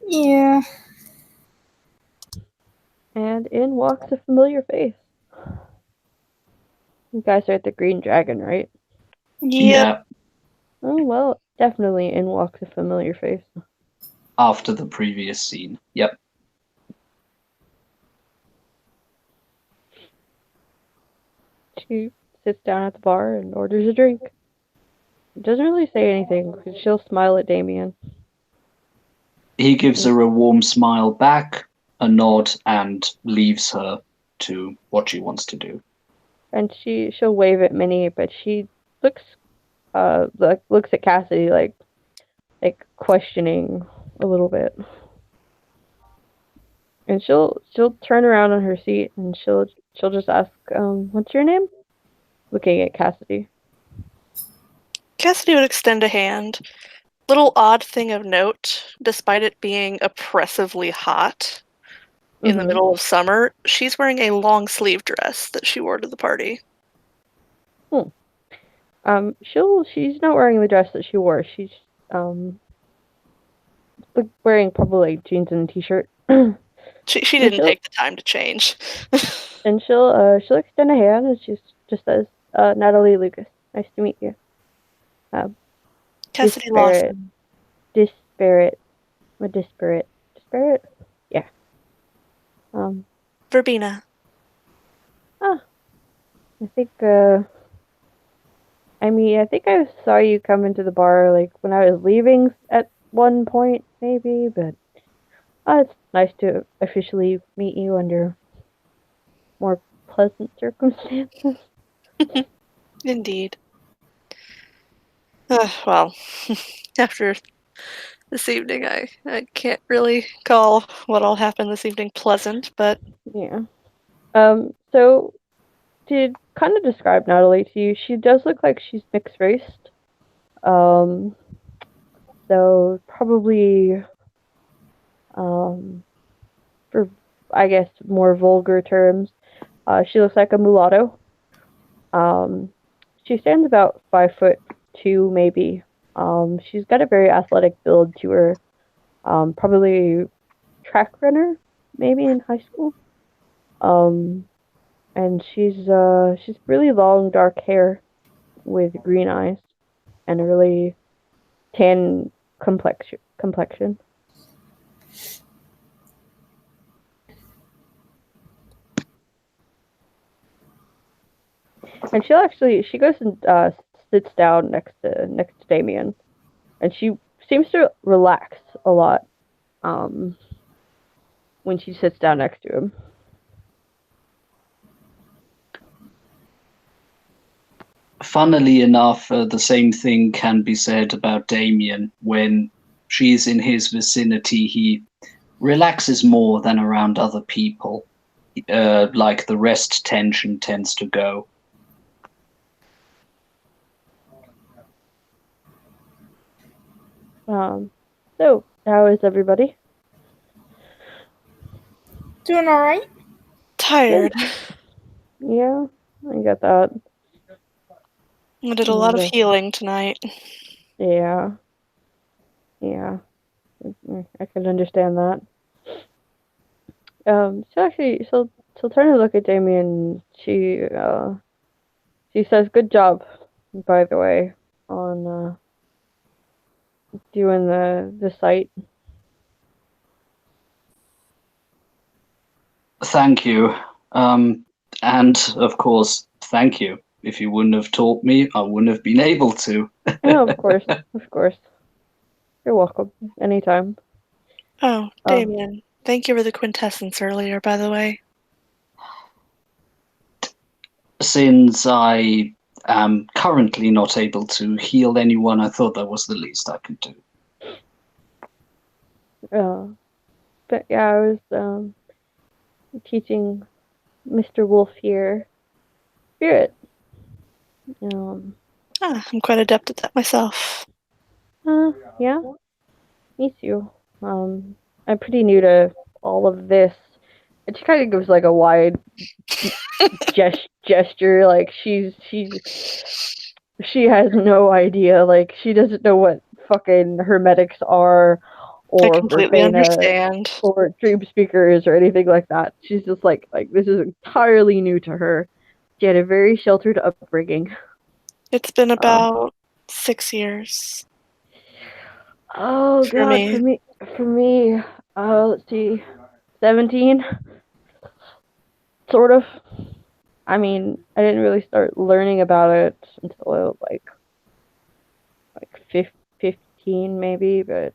Yeah. And in walks a familiar face. You guys are at the Green Dragon, right? Yep. Yeah, Oh, well, definitely in walks a familiar face. after the previous scene. Yep. She sits down at the bar and orders a drink. Doesn't really say anything. She'll smile at Damien. He gives her a warm smile back, a nod, and leaves her to what she wants to do. And she'll wave at Minnie, but she looks looks at Cassidy like questioning a little bit. And she'll turn around on her seat and she'll just ask, what's your name? Looking at Cassidy. Cassidy would extend a hand. Little odd thing of note, despite it being oppressively hot in the middle of summer, she's wearing a long sleeve dress that she wore to the party. She's not wearing the dress that she wore. She's wearing probably like jeans and a t-shirt. She didn't take the time to change. And she'll extend a hand and she just says, Natalie Lucas, nice to meet you. Cassidy Lawson. Disparate. Yeah. Verbena. I think I think I saw you come into the bar like when I was leaving at one point, maybe, but it's nice to officially meet you under more pleasant circumstances. Indeed. Well, after this evening, I can't really call what all happened this evening pleasant, but Yeah. So to kind of describe Natalie to you, she does look like she's mixed raced. So probably, for I guess more vulgar terms, she looks like a mulatto. She stands about 5'2", maybe. She's got a very athletic build to her. Probably track runner, maybe in high school. And she's really long dark hair with green eyes and a really tan complexion. And she goes and sits down next to Damien, and she seems to relax a lot when she sits down next to him. Funnily enough, the same thing can be said about Damien. When she's in his vicinity, he relaxes more than around other people. Like the rest tension tends to go. So how is everybody? Doing all right. Tired. Yeah, I get that. I did a lot of Yeah. healing tonight. Yeah. I can understand that. She'll turn to look at Damien. She says, "Good job, by the way, on doing the site." Thank you. And of course, thank you. If you wouldn't have taught me, I wouldn't have been able to. Oh, of course, of course. You're welcome. Anytime. Oh, Damien, thank you for the quintessence earlier, by the way. Since I am currently not able to heal anyone, I thought that was the least I could do. But yeah, I was teaching Mr. Wolf here spirit. I'm quite adept at that myself. Yeah, me too. I'm pretty new to all of this. And she kind of gives like a wide gesture, like she has no idea. Like she doesn't know what fucking hermetics are, I or completely Verfana, understand. or dream speakers, or anything like that. She's just like this is entirely new to her. She had a very sheltered upbringing. It's been about 6 years. Oh for god, me. for me, let's see, 17, sort of. I mean, I didn't really start learning about it until I was like 15 maybe, but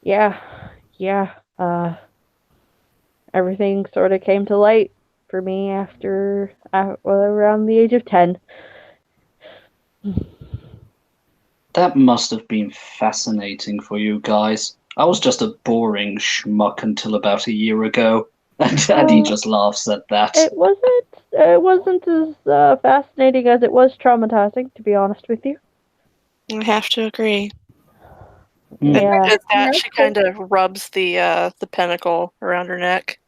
yeah, everything sort of came to light for me after around the age of 10. That must have been fascinating for you guys. I was just a boring schmuck until about a year ago, and he just laughs at that. It wasn't as fascinating as it was traumatizing, to be honest with you. I have to agree. Yeah. As that, she kind of rubs the pentacle around her neck.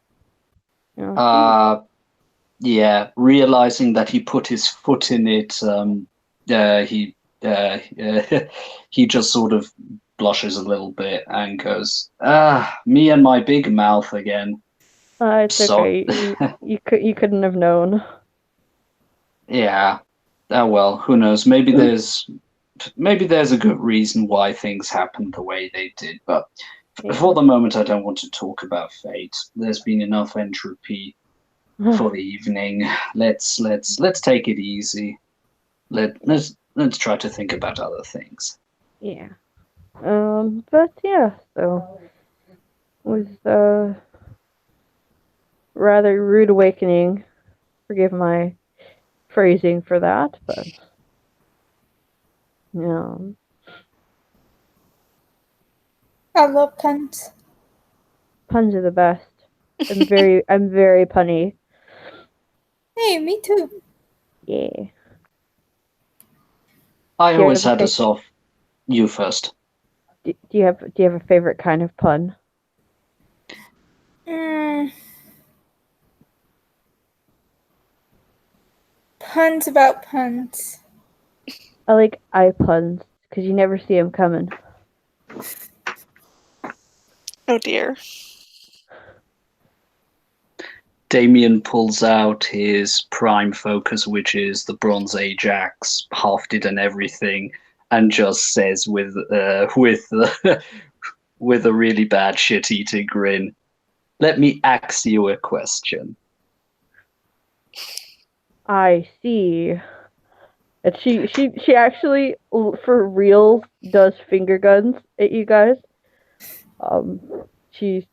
Yeah, realizing that he put his foot in it, he just sort of blushes a little bit and goes, me and my big mouth again. It's okay. You couldn't have known. Yeah. Oh well, who knows? Maybe there's a good reason why things happened the way they did, but for the moment I don't want to talk about fate. There's been enough entropy for the evening. Let's take it easy. Let's try to think about other things. Yeah. But yeah, so it was a rather rude awakening. Forgive my phrasing for that, but yeah. I love puns. Puns are the best. I'm very punny. Hey, me too. Yeah. I Do you always have a had us off. You first. Do you have a favorite kind of pun? Puns about puns. I like eye puns because you never see them coming. Oh dear. Damien pulls out his prime focus, which is the Bronze Age axe, hafted and everything, and just says with with a really bad shit-eating grin, "Let me ask you a question." I see. And she actually for real does finger guns at you guys. She's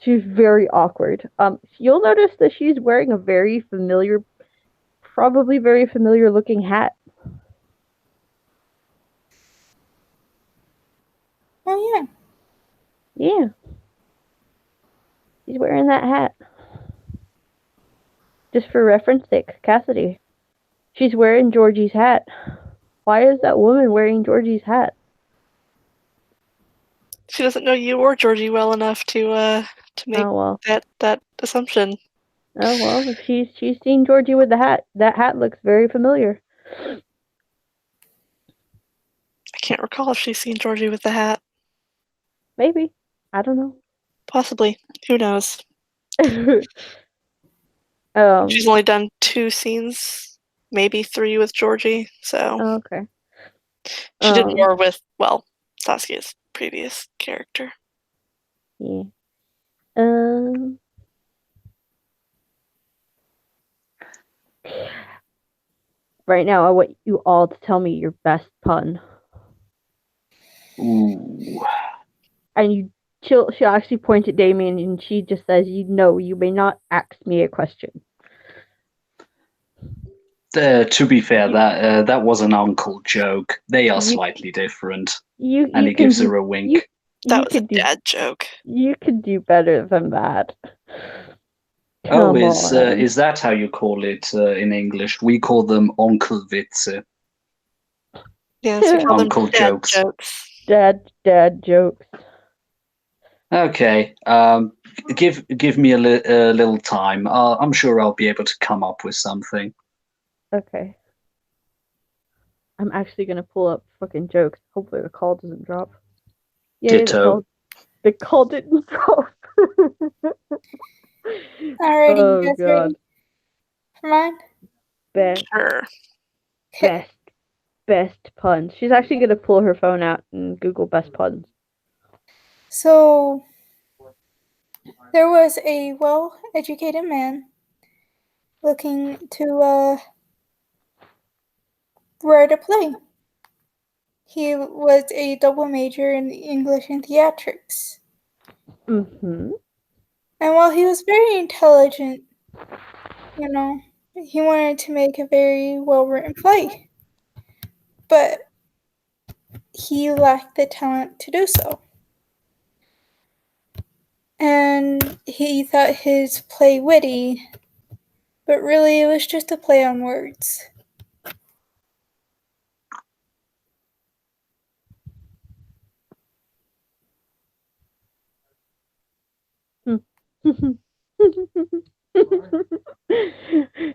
very awkward. You'll notice that she's wearing a very familiar, probably very familiar looking hat. Oh yeah. Yeah, she's wearing that hat. Just for reference sake, Cassidy. She's wearing Georgie's hat. Why is that woman wearing Georgie's hat? She doesn't know you or Georgie well enough to make Oh well. that assumption. Oh well. If she's seen Georgie with the hat, that hat looks very familiar. I can't recall if she's seen Georgie with the hat. Maybe. I don't know. Possibly. Who knows? She's only done 2 scenes, maybe 3 with Georgie, so Oh, okay. she did more with, well, Saskia's previous character. Yeah. Right now, I want you all to tell me your best pun. Ooh. And she'll actually point at Damien and she just says, you may not ask me a question. To be fair, that was an uncle joke. They are slightly different. And he gives her a wink. That was a dad joke. You could do better than that. Oh, is that how you call it in English? We call them Onkelwitze. Yes, we call them Uncle dad jokes. Dad jokes. Okay. Give me a little time. I'm sure I'll be able to come up with something. Okay. I'm actually gonna pull up fucking jokes. Hopefully the call doesn't drop. Yeah, Ditto. the call didn't drop. Alrighty, Oh, you guys God. ready for mine? Sure. Best puns. She's actually gonna pull her phone out and Google best puns. So there was a well-educated man looking to write a play. He was a double major in English and theatrics. Mm-hmm. And while he was very intelligent, he wanted to make a very well-written play. But he lacked the talent to do so. And he thought his play witty, but really it was just a play on words.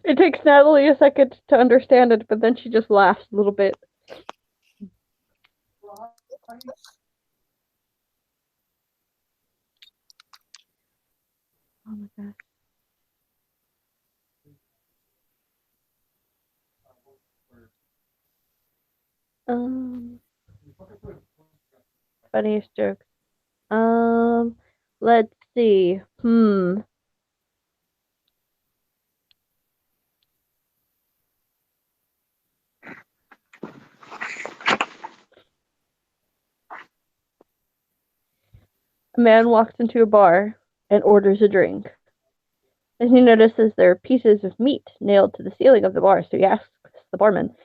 It takes Natalie a second to understand it, but then she just laughs a little bit. Oh my god. Funniest joke. Let's see. A man walks into a bar and orders a drink. And he notices there are pieces of meat nailed to the ceiling of the bar, so he asks the barman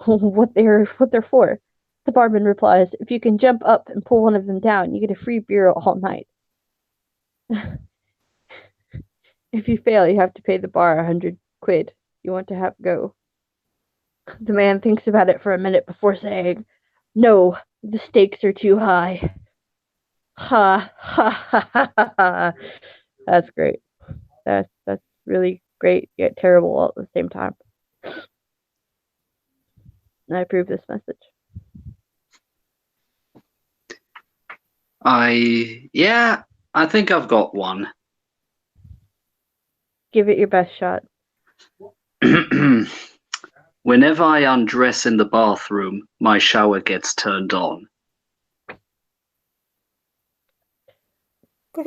what they're for. The barman replies, "If you can jump up and pull one of them down, you get a free beer all night. If you fail, you have to pay the bar £100." you want to have go? The man thinks about it for a minute before saying, "No, the stakes are too high." Ha ha ha ha ha. Ha. That's great. That's really great yet terrible all at the same time. And I approve this message. I think I've got one. Give it your best shot. Whenever I undress in the bathroom, my shower gets turned on. But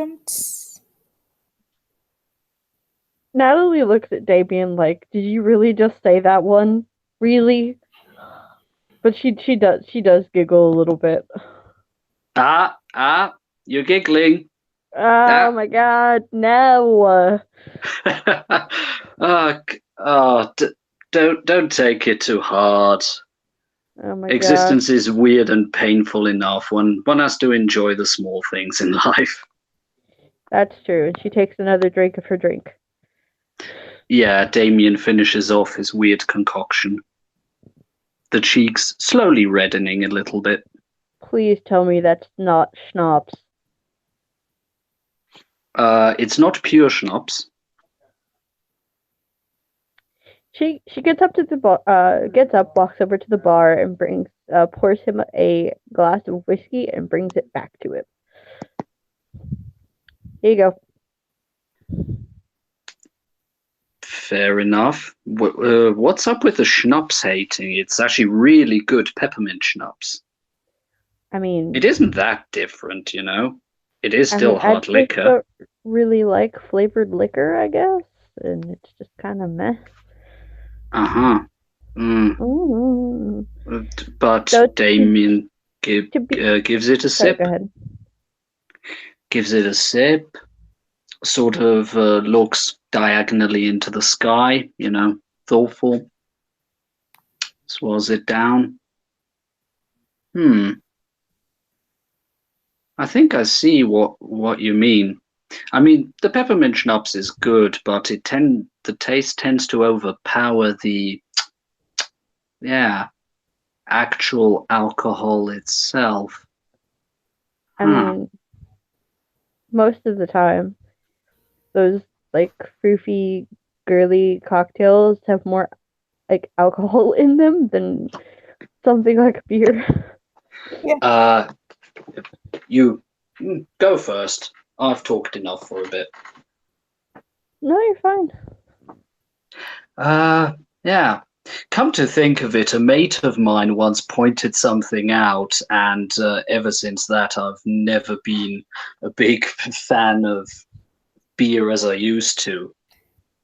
Natalie looks at Damien like, "Did you really just say that one? Really?" But she does giggle a little bit. You're giggling. Oh my god, no. Don't take it too hard. Oh my Existence is weird and painful enough. One has to enjoy the small things in life. That's true. And she takes another drink of her drink. Yeah, Damien finishes off his weird concoction. The cheeks slowly reddening a little bit. Please tell me that's not schnapps. It's not pure schnapps. She gets up to the walks over to the bar and pours him a glass of whiskey and brings it back to him. Here you go. Fair enough. What's up with the schnapps hating? It's actually really good peppermint schnapps. I mean, it isn't that different, you know. It is still hard I liquor. don't really like flavored liquor, I guess, and it's just kind of meh. But So Damien gives it a sip. Go ahead. Gives it a sip. Sort of looks diagonally into the sky, you know, thoughtful. Swallows it down. I think I see what you mean. I mean, the peppermint schnapps is good, but the taste tends to overpower the actual alcohol itself. I mean, most of the time, those like froofy, girly cocktails have more like alcohol in them than something like beer. Yeah. You go first. I've talked enough for a bit. No, you're fine. Yeah. Come to think of it, a mate of mine once pointed something out, and ever since that, I've never been a big fan of beer as I used to.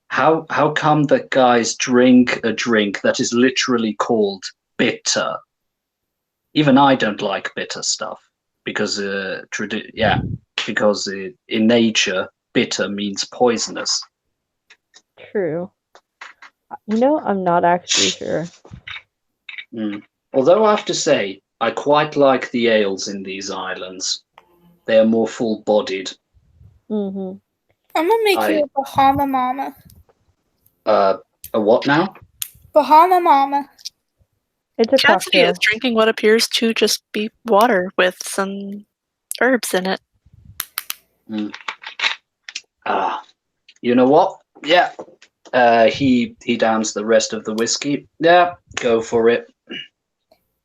How come that guys drink a drink that is literally called bitter? Even I don't like bitter stuff because in nature bitter means poisonous. True. You know, I'm not actually sure. Although I have to say, I quite like the ales in these islands. They are more full-bodied. I'm gonna make you a Bahama Mama. A what now? Bahama Mama. It's a Cassidy cocktail. Is drinking what appears to just be water with some herbs in it. You know what? Yeah. He downs the rest of the whiskey. Yeah, go for it.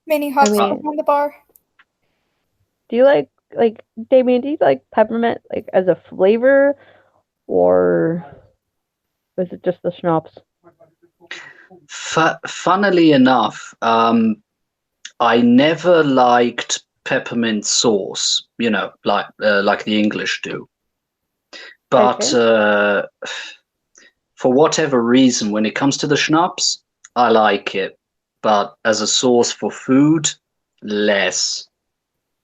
Mini hot sauce on the bar. Do you like Damien? Do you like peppermint like as a flavor, or is it just the schnapps? Funnily enough, I never liked peppermint sauce. You know, like the English do. But for whatever reason, when it comes to the schnapps, I like it. But as a sauce for food, less.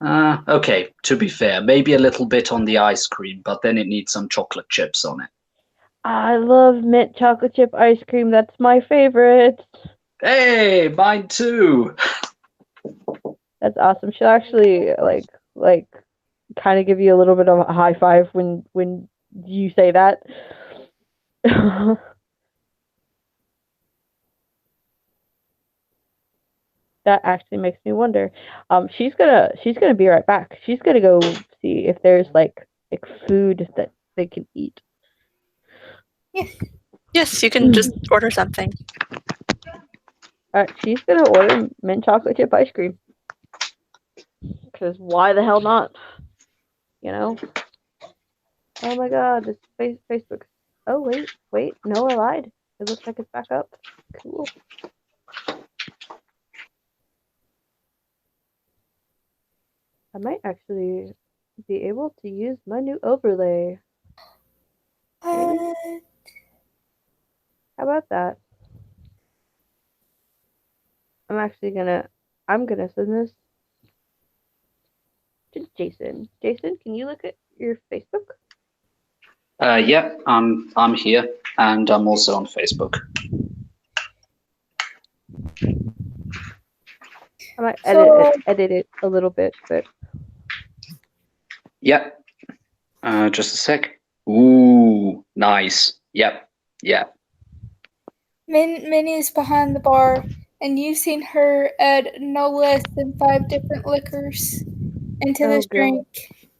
Okay, to be fair, maybe a little bit on the ice cream, but then it needs some chocolate chips on it. I love mint chocolate chip ice cream. That's my favorite. Hey, mine too. That's awesome. She'll actually like kind of give you a little bit of a high five when you say that. that actually makes me wonder. She's gonna be right back. She's gonna go see if there's like food that they can eat. Yes, you can just order something. She's gonna order mint chocolate chip ice cream. Because why the hell not? You know? Oh my god, this Facebook. Oh wait, no, I lied. It looks like it's back up. Cool. I might actually be able to use my new overlay. What? How about that? I'm gonna send this to Jason. Jason, can you look at your Facebook? Yeah, I'm here, and I'm also on Facebook. I might So- edit it a little bit, but Yeah. Just a sec. Ooh, nice. Yep. Yeah. Minnie's behind the bar, and you've seen her add no less than 5 different liquors into Oh, this God. drink.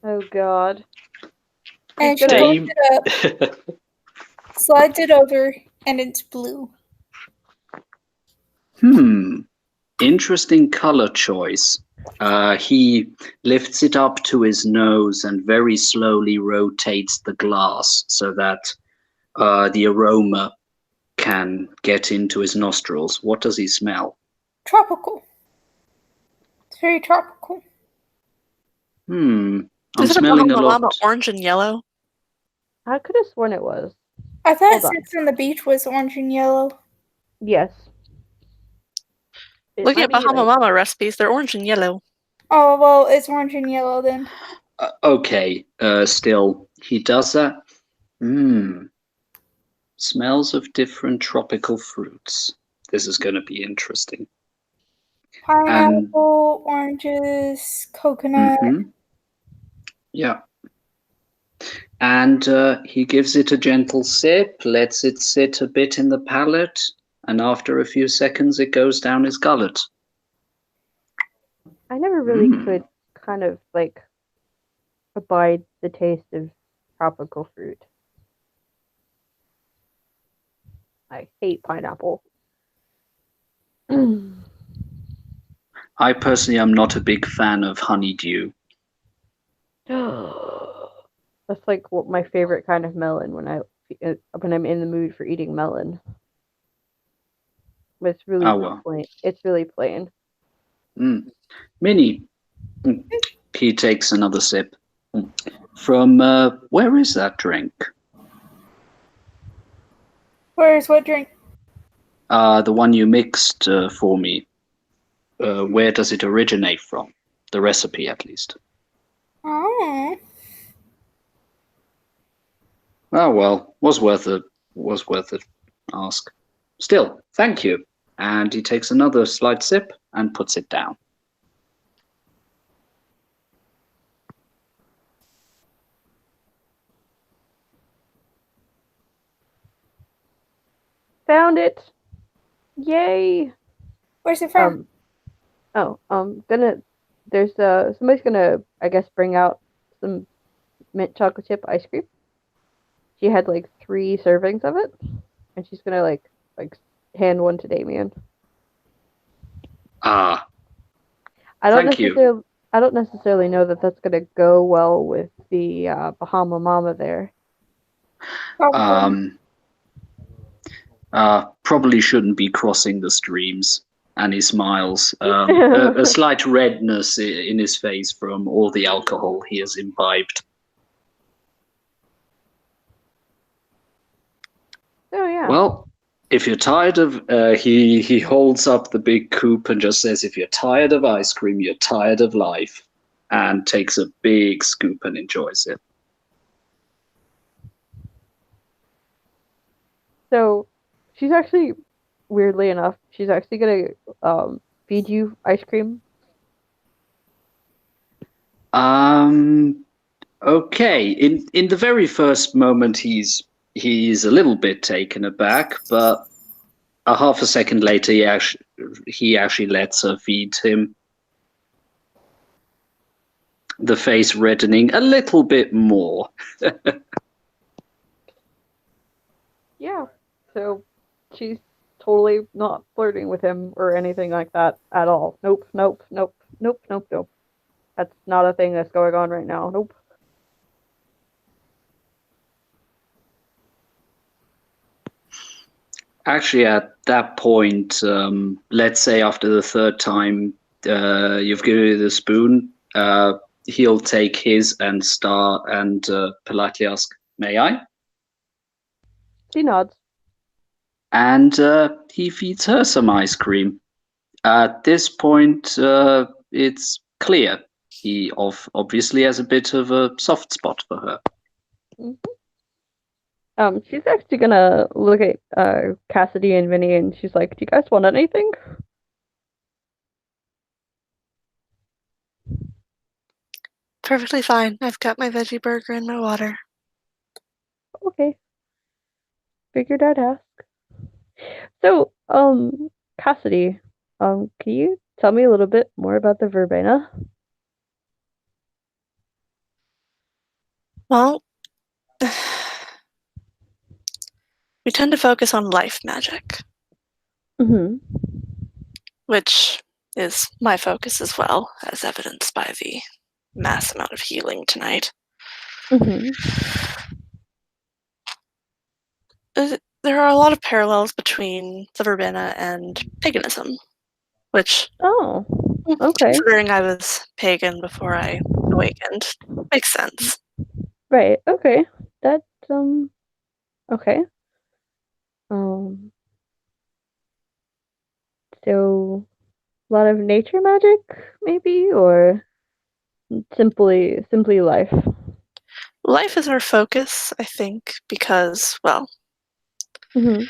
oh god. And she gonna- pulls it up, slides it over, and it's blue. Interesting color choice. He lifts it up to his nose and very slowly rotates the glass so that the aroma can get into his nostrils. What does he smell? Tropical. It's very tropical. I'm Is it smelling a Bahama lot. Mama orange and yellow? I could have sworn it was. I thought Hold on. Sex on the Beach was orange and yellow. Yes. It Looking might at be, Bahama like- Mama recipes, they're orange and yellow. Oh, well, it's orange and yellow then. Okay, still, he does that. Smells of different tropical fruits. This is going to be interesting. Pineapple, oranges, coconut. Yeah. And he gives it a gentle sip, lets it sit a bit in the palate, and after a few seconds it goes down his gullet. I never really could kind of like abide the taste of tropical fruit. I hate pineapple. I personally am not a big fan of honeydew. That's like what my favorite kind of melon when I'm in the mood for eating melon. But it's really plain. It's really plain. Minnie. He takes another sip. From where is that drink? Where's what drink? The one you mixed for me. Where does it originate from? The recipe, at least. Oh. Oh well, was worth it ask. Still, thank you. And he takes another slight sip and puts it down. Found it! Yay! Where's it from? There's somebody's gonna, I guess, bring out some mint chocolate chip ice cream. She had like 3 servings of it, and she's gonna like hand one to Damien. Ah, I don't thank you. I don't necessarily know that that's gonna go well with the Bahama Mama there. Probably shouldn't be crossing the streams. And he smiles. A slight redness in his face from all the alcohol he has imbibed. Oh yeah. Well, if you're tired of, he holds up the big coupe and just says, if you're tired of ice cream, you're tired of life, and takes a big scoop and enjoys it. So, she's actually, weirdly enough, she's actually gonna feed you ice cream. Okay. In the very first moment, he's a little bit taken aback, but A half a second later, he actually lets her feed him. The face reddening a little bit more. Yeah. So she's totally not flirting with him or anything like that at all. Nope, nope, nope, nope, nope, nope. That's not a thing that's going on right now. Nope. Actually, at that point, let's say after the third time you've given it the spoon, he'll take his and politely ask, "May I?" She nods. And he feeds her some ice cream. At this point, it's clear he obviously has a bit of a soft spot for her. She's actually gonna look at Cassidy and Vinny, and she's like, "Do you guys want anything?" Perfectly fine. I've got my veggie burger and my water. Okay. Figured I'd ask. So, Cassidy, can you tell me a little bit more about the verbena? Well, we tend to focus on life magic, Mm-hmm. which is my focus as well, as evidenced by the mass amount of healing tonight. Mm-hmm. There are a lot of parallels between the verbena and paganism, which, Oh, okay. considering I was pagan before I awakened, makes sense. Right, okay. That's, okay. So a lot of nature magic, maybe, or simply life? Life is our focus, I think, because, well, Mm-hmm.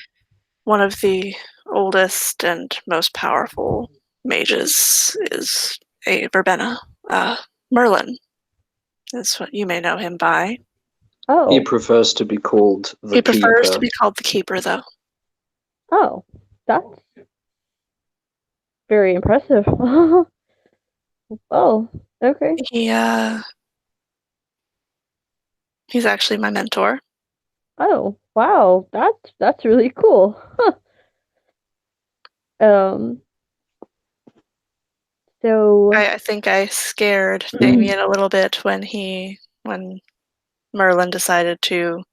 one of the oldest and most powerful mages is a verbena. Merlin is what you may know him by. He Oh, prefers to be called the He prefers Keeper. to be called the Keeper, though. oh, that's very impressive. Oh, okay. He's actually my mentor. Oh, wow, that's really cool. Huh. So, I think I scared Damien a little bit when Merlin decided to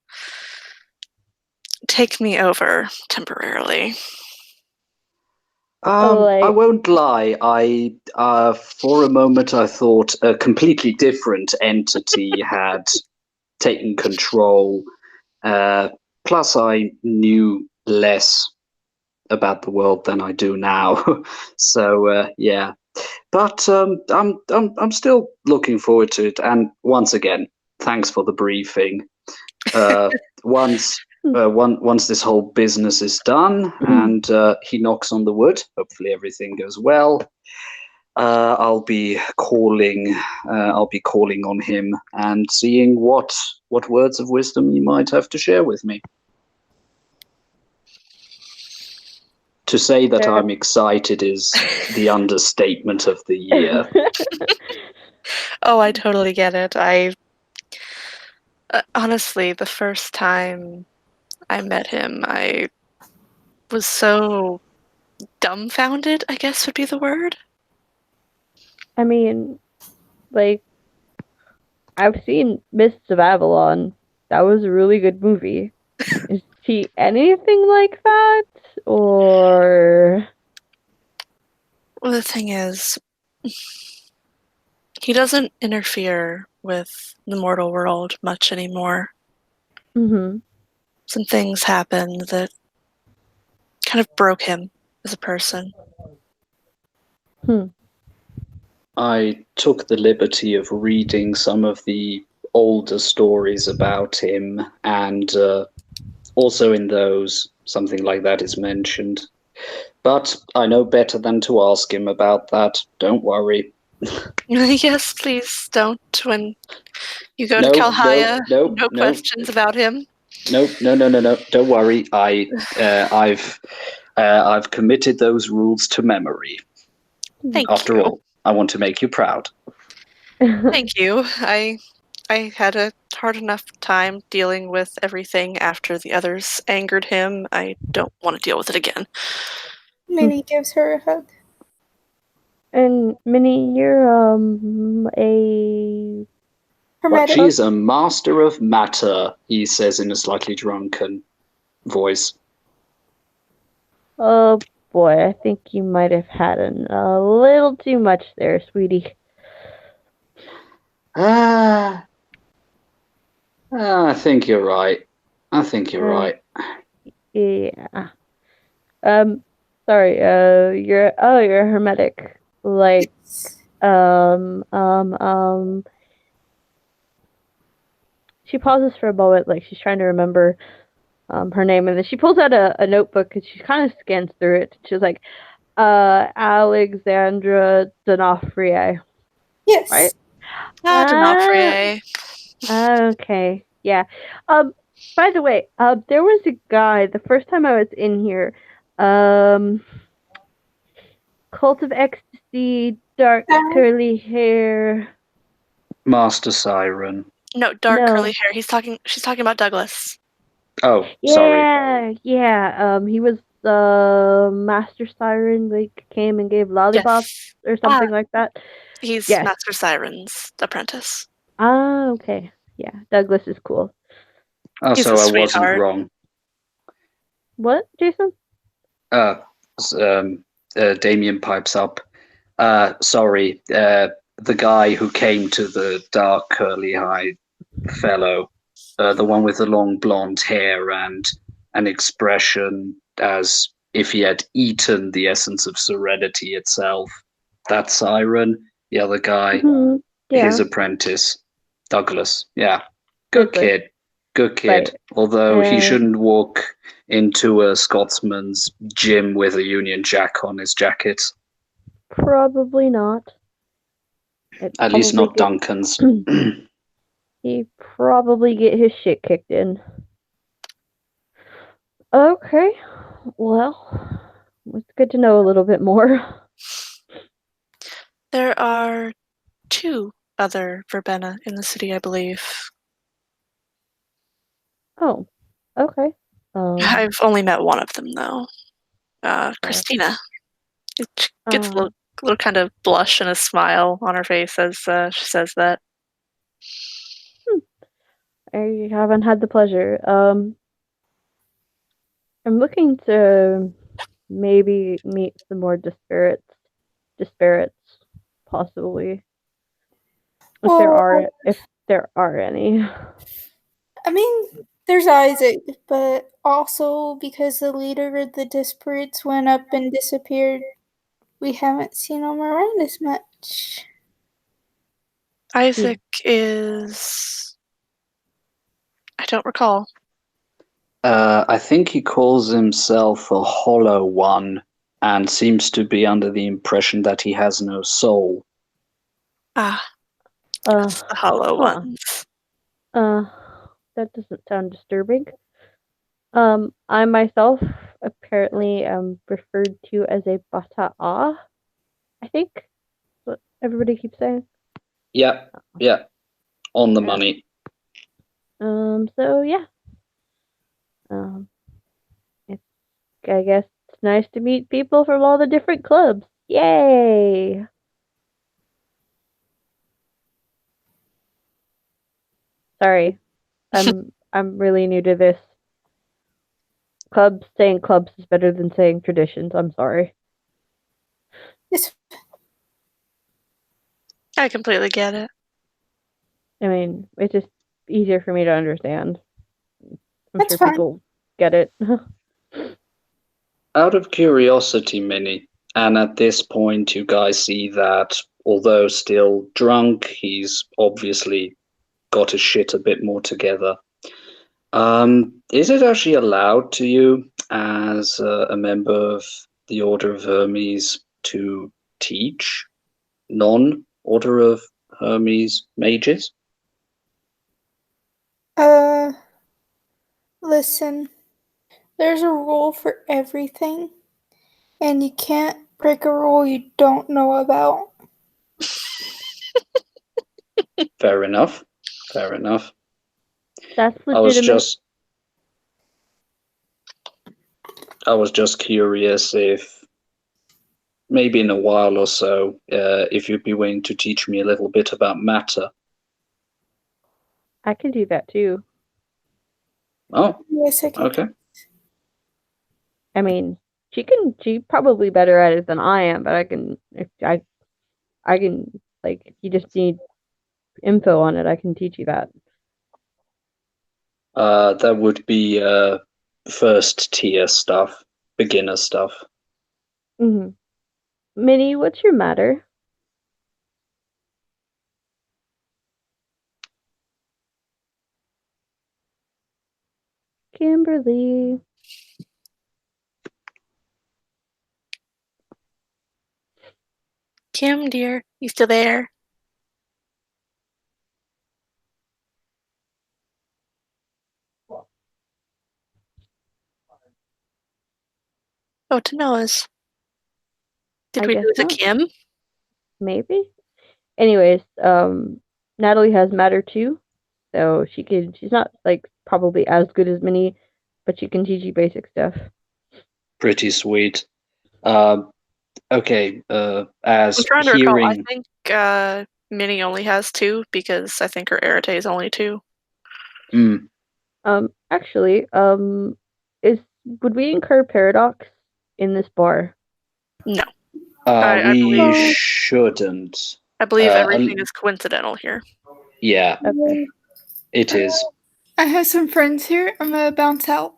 take me over temporarily. I like, won't lie. For a moment, I thought a completely different entity had taken control. Plus, I knew less about the world than I do now. So yeah, but I'm still looking forward to it. And once again, thanks for the briefing. Once this whole business is done and he knocks on the wood, hopefully everything goes well. I'll be calling on him and seeing what words of wisdom he might have to share with me. To say that I'm excited is the understatement of the year. Oh, I totally get it. Honestly, the first time I met him, I was so dumbfounded, I guess would be the word. I mean, like, I've seen Mists of Avalon. That was a really good movie. Is he anything like that? Or... Well, the thing is, he doesn't interfere with the mortal world much anymore. Mm-hmm. Some things happened that kind of broke him as a person. I took the liberty of reading some of the older stories about him, and also in those, something like that is mentioned. But I know better than to ask him about that. Don't worry. Yes, please don't. When you go No, to Kalhaya, no, no questions about him. No. Don't worry. I've I've committed those rules to memory. Thank After you. all, I want to make you proud. Thank you. I had a hard enough time dealing with everything after the others angered him. I don't want to deal with it again. Minnie gives her a hug. And Minnie, you're a But Hermetic. she is a master of matter, he says in a slightly drunken voice. oh boy, I think you might have had a little too much there, sweetie. I think you're right. I think you're right. Yeah. Sorry, you're hermetic. Like, Yes. she pauses for a moment, like she's trying to remember her name, and then she pulls out a notebook and she kind of scans through it. She's like, Alexandra Donofrio, Yes. right? D'Onofrio. Okay, yeah. By the way, there was a guy the first time I was in here. Cult of Ecstasy, dark curly hair. Master Siren. No, dark No. curly hair. She's talking about Douglas. Oh, sorry. Yeah. He was Master Siren, like came and gave lollipops Yes. or something like that. He's Yes. Master Siren's apprentice. Ah, okay. Yeah, Douglas is cool. Oh, He's so a I wasn't sweetheart. wrong. What, Jason? Damien pipes up. Sorry, the guy who came to the dark curly-eyed fellow, the one with the long blonde hair and an expression as if he had eaten the essence of serenity itself. That Siren, the other guy, Mm-hmm. Yeah. his apprentice, Douglas. Yeah, good Douglas. kid. Good kid. Right. Although he shouldn't walk into a Scotsman's gym with a Union Jack on his jacket. Probably not. At least not Duncan's. He'd probably get his shit kicked in. Okay. Well, it's good to know a little bit more. There are 2 other verbena in the city, I believe. Oh, okay. I've only met one of them, though. Christina. It gets a little kind of blush and a smile on her face as she says that. I haven't had the pleasure. I'm looking to maybe meet some more disparates, possibly. If there are any. I mean, there's Isaac, but also because the leader of the disparates went up and disappeared, we haven't seen him around as much. Isaac is... I don't recall. I think he calls himself a Hollow One and seems to be under the impression that he has no soul. Yes, the Hollow Ones. That doesn't sound disturbing. I myself apparently am referred to as a Bata'a, I think. That's what everybody keeps saying. Yeah. On the money. So yeah. I guess it's nice to meet people from all the different clubs. Yay! Sorry. I'm really new to this. Saying clubs is better than saying traditions. I'm sorry. I completely get it. I mean, it's just easier for me to understand. I'm That's sure fine. people get it. Out of curiosity, Minnie, and at this point you guys see that although still drunk, he's obviously got his shit a bit more together. Is it actually allowed to you as a member of the Order of Hermes to teach non-Order of Hermes mages? Listen, there's a rule for everything. And you can't break a rule you don't know about. Fair enough. Fair enough. That's I was legitimate. just curious if maybe in a while or so, if you'd be willing to teach me a little bit about matter. I can do that too. Oh, Yes, I can. okay. I mean, she's probably better at it than I am, but I can if I can like if you just need info on it, I can teach you that. That would be first tier stuff, beginner stuff. Mm-hmm. Minnie, what's your matter? Kimberly. Kim, dear, you still there? Oh, Tanoa's. Did I we guess lose a not. Kim? Maybe. Anyways, Natalie has matter too, so she's not like probably as good as Minnie, but she can teach you basic stuff. Pretty sweet. Okay, I'm as trying to recall. I hearing. think Minnie only has 2 because I think her Arate is only 2. Actually, would we incur paradox in this bar? No. I We believe shouldn't. everything is coincidental here. Yeah, Okay. it is. I have some friends here. I'm gonna bounce out.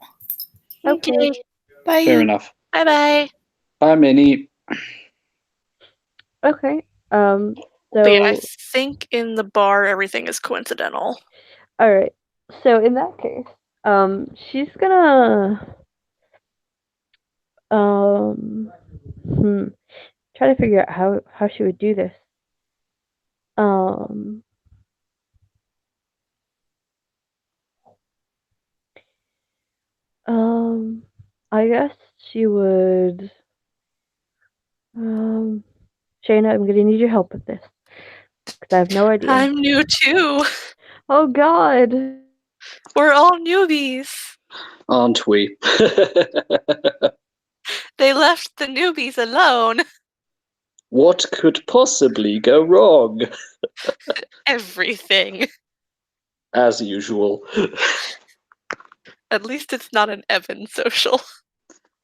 Okay. Bye. Fair enough. Bye bye. Bye, Minnie. Okay. But yeah, I So think in the bar everything is coincidental. all right. So in that case, she's gonna try to figure out how she would do this. Um, I guess she would. Shayna, I'm gonna need your help with this because I have no idea. I'm new too. Oh God. We're all newbies. Aren't we? They left the newbies alone. What could possibly go wrong? Everything. As usual. At least it's not an Evan social.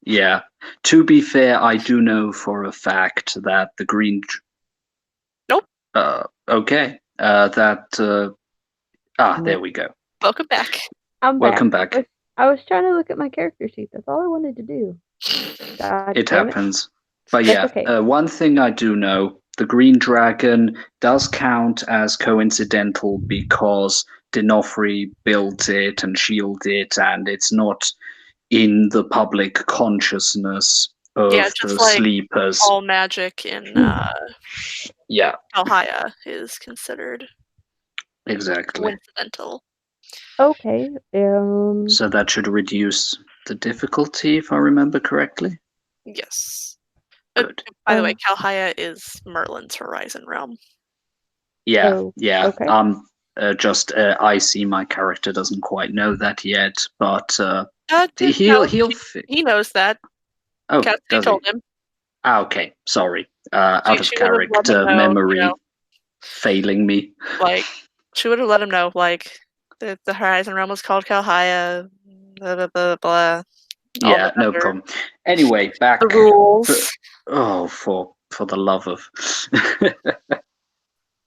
Yeah. To be fair, I do know for a fact that the green. Nope. Okay. There we go. Welcome back. I'm Welcome back. back. I was trying to look at my character sheet. That's all I wanted to do. God It damn happens. But That's yeah, okay. one thing I do know, the green dragon does count as coincidental because Dinofri built it and shielded it, and it's not in the public consciousness Yeah, of just the like sleepers. all magic in Yeah, Valhalla is considered exactly. coincidental. Okay. So that should reduce the difficulty, if I remember correctly. Yes. Good. By the way, Kalhaya is Merlin's Horizon realm. Yeah, Oh, yeah. okay. I see my character doesn't quite know that yet, but No, he knows that. Oh, Cassidy does told he? him. Okay, sorry. Out of She would have let him character know, memory failing me. like she would have let him know, like the Horizon realm was called Kalhaya. Blah blah blah blah. Yeah, no problem. Anyway, back. The rules. For the love of.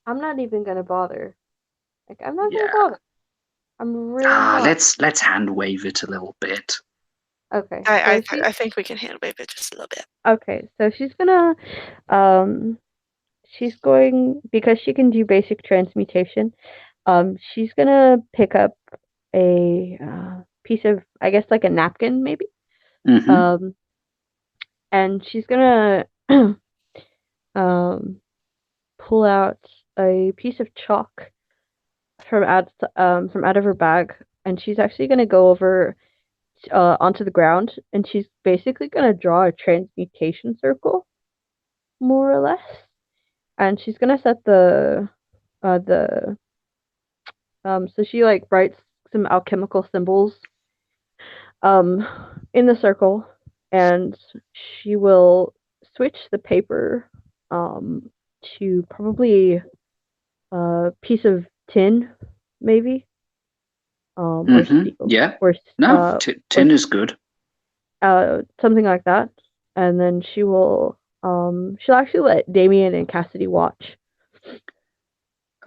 I'm not even gonna bother. Like I'm not Yeah. gonna bother. I'm really not. Let's hand wave it a little bit. Okay. I think we can hand wave it just a little bit. Okay, so she's gonna she's going because she can do basic transmutation. She's gonna pick up a piece of, I guess, like a napkin, maybe. Mm-hmm. And she's gonna pull out a piece of chalk from out of her bag, and she's actually gonna go over onto the ground, and she's basically gonna draw a transmutation circle, more or less. And she's gonna set the so she like writes some alchemical symbols in the circle, and she will switch the paper to probably a piece of tin, maybe, or steel, Yeah. or No, tin is good. something like that. And then she'll actually let Damien and Cassidy watch.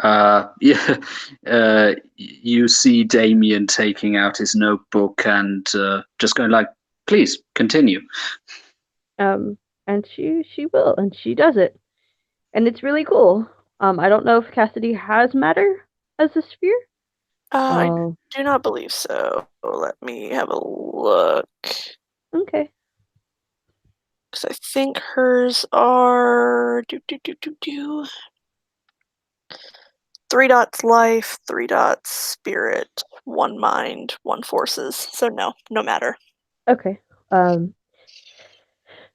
Yeah. You see Damien taking out his notebook and just going like, "Please continue." And she will, and she does it, and it's really cool. I don't know if Cassidy has matter as a sphere. I do not believe so. Let me have a look. Okay. Because I think hers are 3 dots life, 3 dots spirit, 1 mind, 1 forces. So no matter. Okay.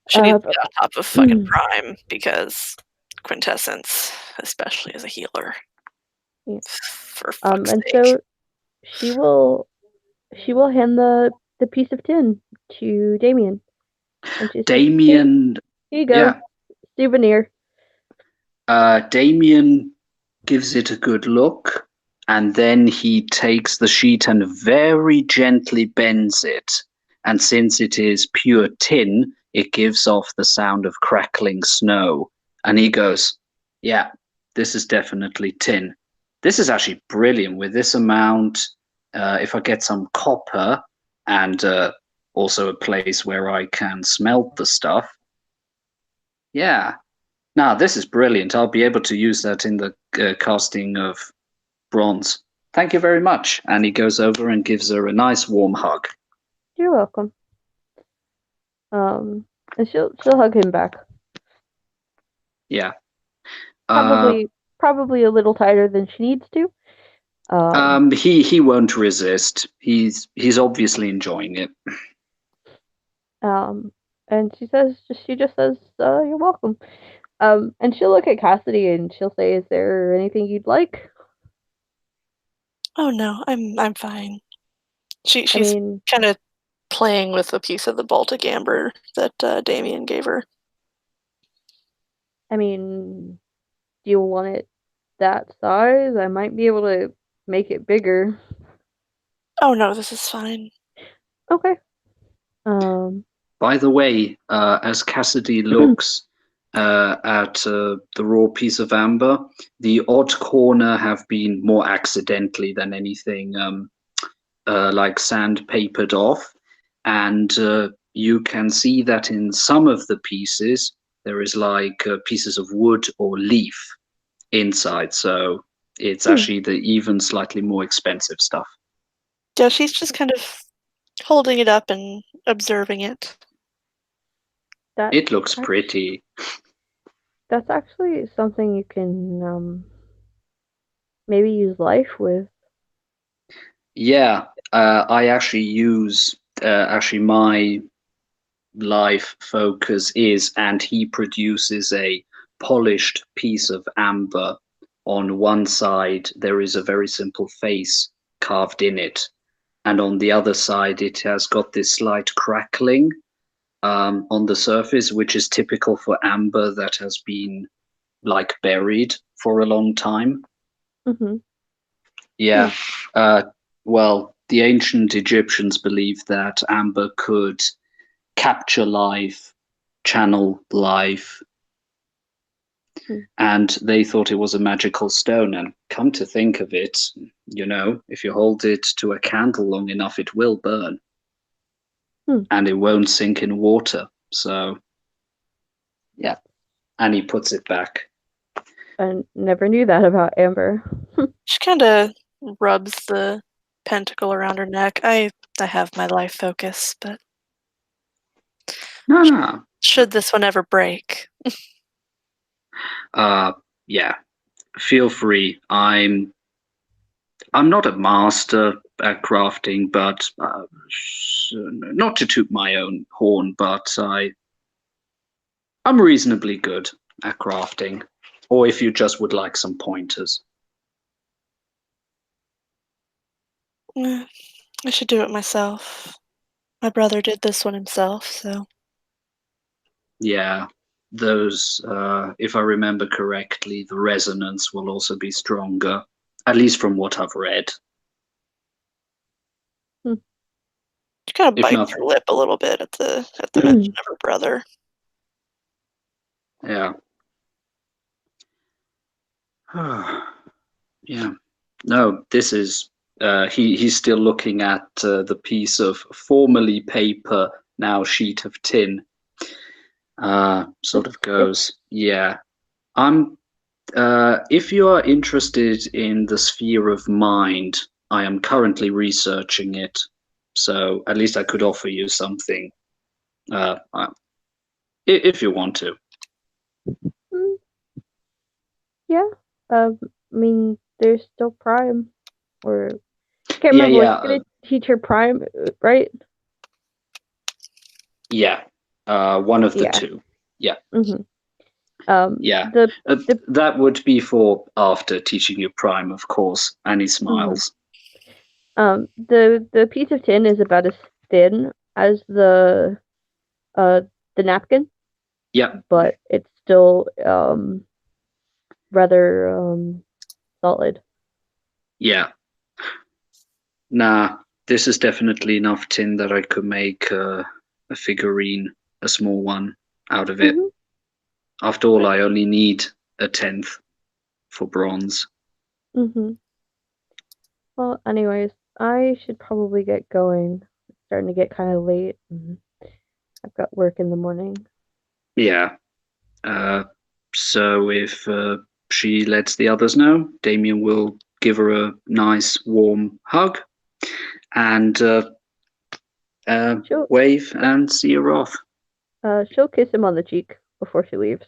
She needs to but- be on top of fucking prime because quintessence, especially as a healer. Yeah. For fuck's and sake. so she will hand the piece of tin to Damien, and she says, Damien, "Here you go, yeah. souvenir." Damien gives it a good look, and then he takes the sheet and very gently bends it. And since it is pure tin, it gives off the sound of crackling snow. And he goes, "Yeah, this is definitely tin. This is actually brilliant. With this amount, if I get some copper and also a place where I can smelt the stuff, yeah. Now, this is brilliant. I'll be able to use that in the casting of bronze. Thank you very much." And he goes over and gives her a nice warm hug. You're welcome. And she'll hug him back. Yeah. Probably a little tighter than she needs to. He won't resist. He's obviously enjoying it. And she just says, "You're welcome." And she'll look at Cassidy and she'll say, "Is there anything you'd like?" Oh no, I'm fine. She's mean, kind of playing with a piece of the Baltic amber that Damien gave her. do you want it that size? I might be able to make it bigger. Oh no, this is fine. Okay. By the way, as Cassidy looks at the raw piece of amber, the odd corner have been more accidentally than anything like sandpapered off. And you can see that in some of the pieces, there is like pieces of wood or leaf inside. So it's actually the even slightly more expensive stuff. Yeah, she's just kind of holding it up and observing it. It looks pretty. That's actually something you can maybe use life with. Yeah, I actually use actually my life focus is, and he produces a polished piece of amber. On one side, there is a very simple face carved in it, and on the other side, it has got this slight crackling on the surface, which is typical for amber that has been like buried for a long time. Mm-hmm. Yeah. Well, the ancient Egyptians believed that amber could capture life, channel life, and they thought it was a magical stone. And come to think of it, if you hold it to a candle long enough, it will burn. And it won't sink in water. So, yeah. And he puts it back. I never knew that about Amber. She kind of rubs the pentacle around her neck. I have my life focus, but No. Should this one ever break. Yeah. Feel free. I'm not a master at crafting, but not to toot my own horn, but I'm reasonably good at crafting. Or if you just would like some pointers. I should do it myself. My brother did this one himself, so. Yeah, those, if I remember correctly, the resonance will also be stronger, at least from what I've read. She kind of If bites not, her lip a little bit at the mention of her brother. yeah. Yeah. No, this is he's still looking at the piece of formerly paper, now sheet of tin. Sort of goes, yeah. I'm if you are interested in the sphere of mind, I am currently researching it. So at least I could offer you something if you want to. Yeah. I mean, there's still Prime. Or I can't Yeah, remember. yeah, Was gonna teach her Prime, right? yeah. One of the Yeah. two. Yeah. Mm-hmm. Yeah. The That would be for after teaching you Prime, of course. And he smiles. the piece of tin is about as thin as the napkin, Yeah. but it's still rather solid. Yeah. Nah, this is definitely enough tin that I could make a figurine, a small one, out of it. Mhm. After all, I only need a 10th for bronze. Mhm. Well, anyways, I should probably get going. It's starting to get kind of late. I've got work in the morning. Yeah. So if she lets the others know, Damien will give her a nice warm hug and She'll wave and see her off. she'll kiss him on the cheek before she leaves.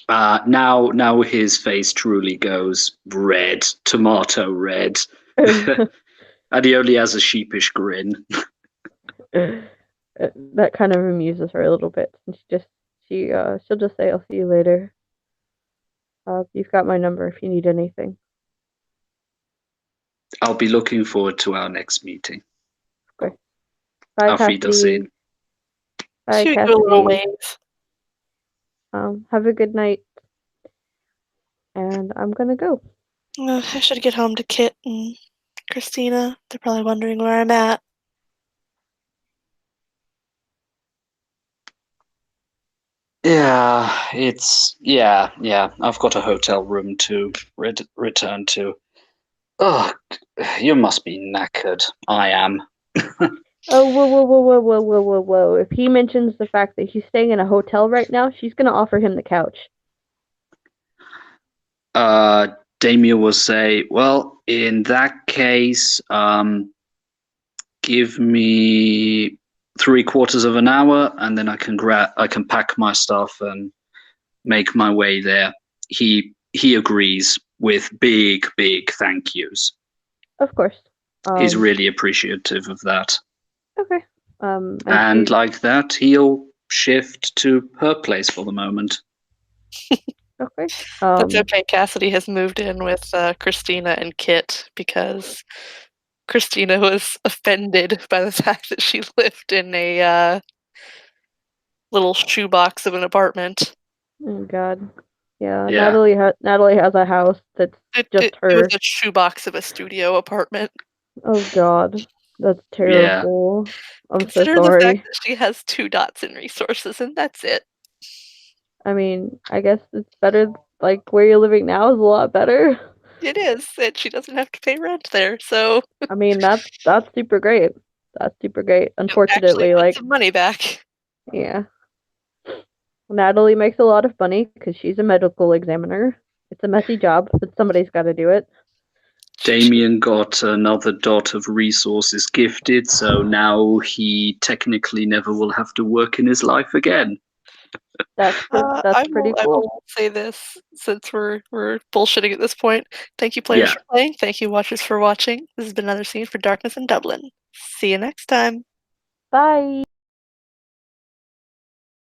Now his face truly goes red, tomato red, and he only has a sheepish grin. That kind of amuses her a little bit. And she'll just say, "I'll see you later. You've got my number if you need anything." I'll be looking forward to our next meeting. Okay. Bye, Auf Wiedersehen. Cassidy. Bye, She would give a little Cassidy. wave. Have a good night. And I'm gonna go. I should get home to Kit and Christina. They're probably wondering where I'm at. Yeah, I've got a hotel room to return to. Oh, you must be knackered. I am. Oh, whoa. If he mentions the fact that he's staying in a hotel right now, she's gonna offer him the couch. Damien will say, well, in that case, give me 3/4 of an hour, and then I can pack my stuff and make my way there. He agrees with big thank yous. Of course. He's really appreciative of that. Okay. And like that, he'll shift to her place for the moment. Okay. That's okay. Cassidy has moved in with Christina and Kit because Christina was offended by the fact that she lived in a little shoebox of an apartment. Oh God. Yeah. Yeah. Natalie has a house that's just her. It was a shoebox of a studio apartment. Oh God. That's terrible. I'm so Consider the sorry. fact that she has 2 dots in resources, and that's it. I mean, I guess it's better. Like where you're living now is a lot better. It is, and she doesn't have to pay rent there. So I mean, that's super great. That's super great. Unfortunately, actually like some money back. yeah. Natalie makes a lot of money because she's a medical examiner. It's a messy job, but somebody's got to do it. Damien got another dot of resources gifted, so now he technically never will have to work in his life again. That's I pretty I cool. will say this since we're bullshitting at this point. Thank you, players, Yeah. for playing. Thank you, watchers, for watching. This has been another scene for Darkness in Dublin. See you next time. Bye.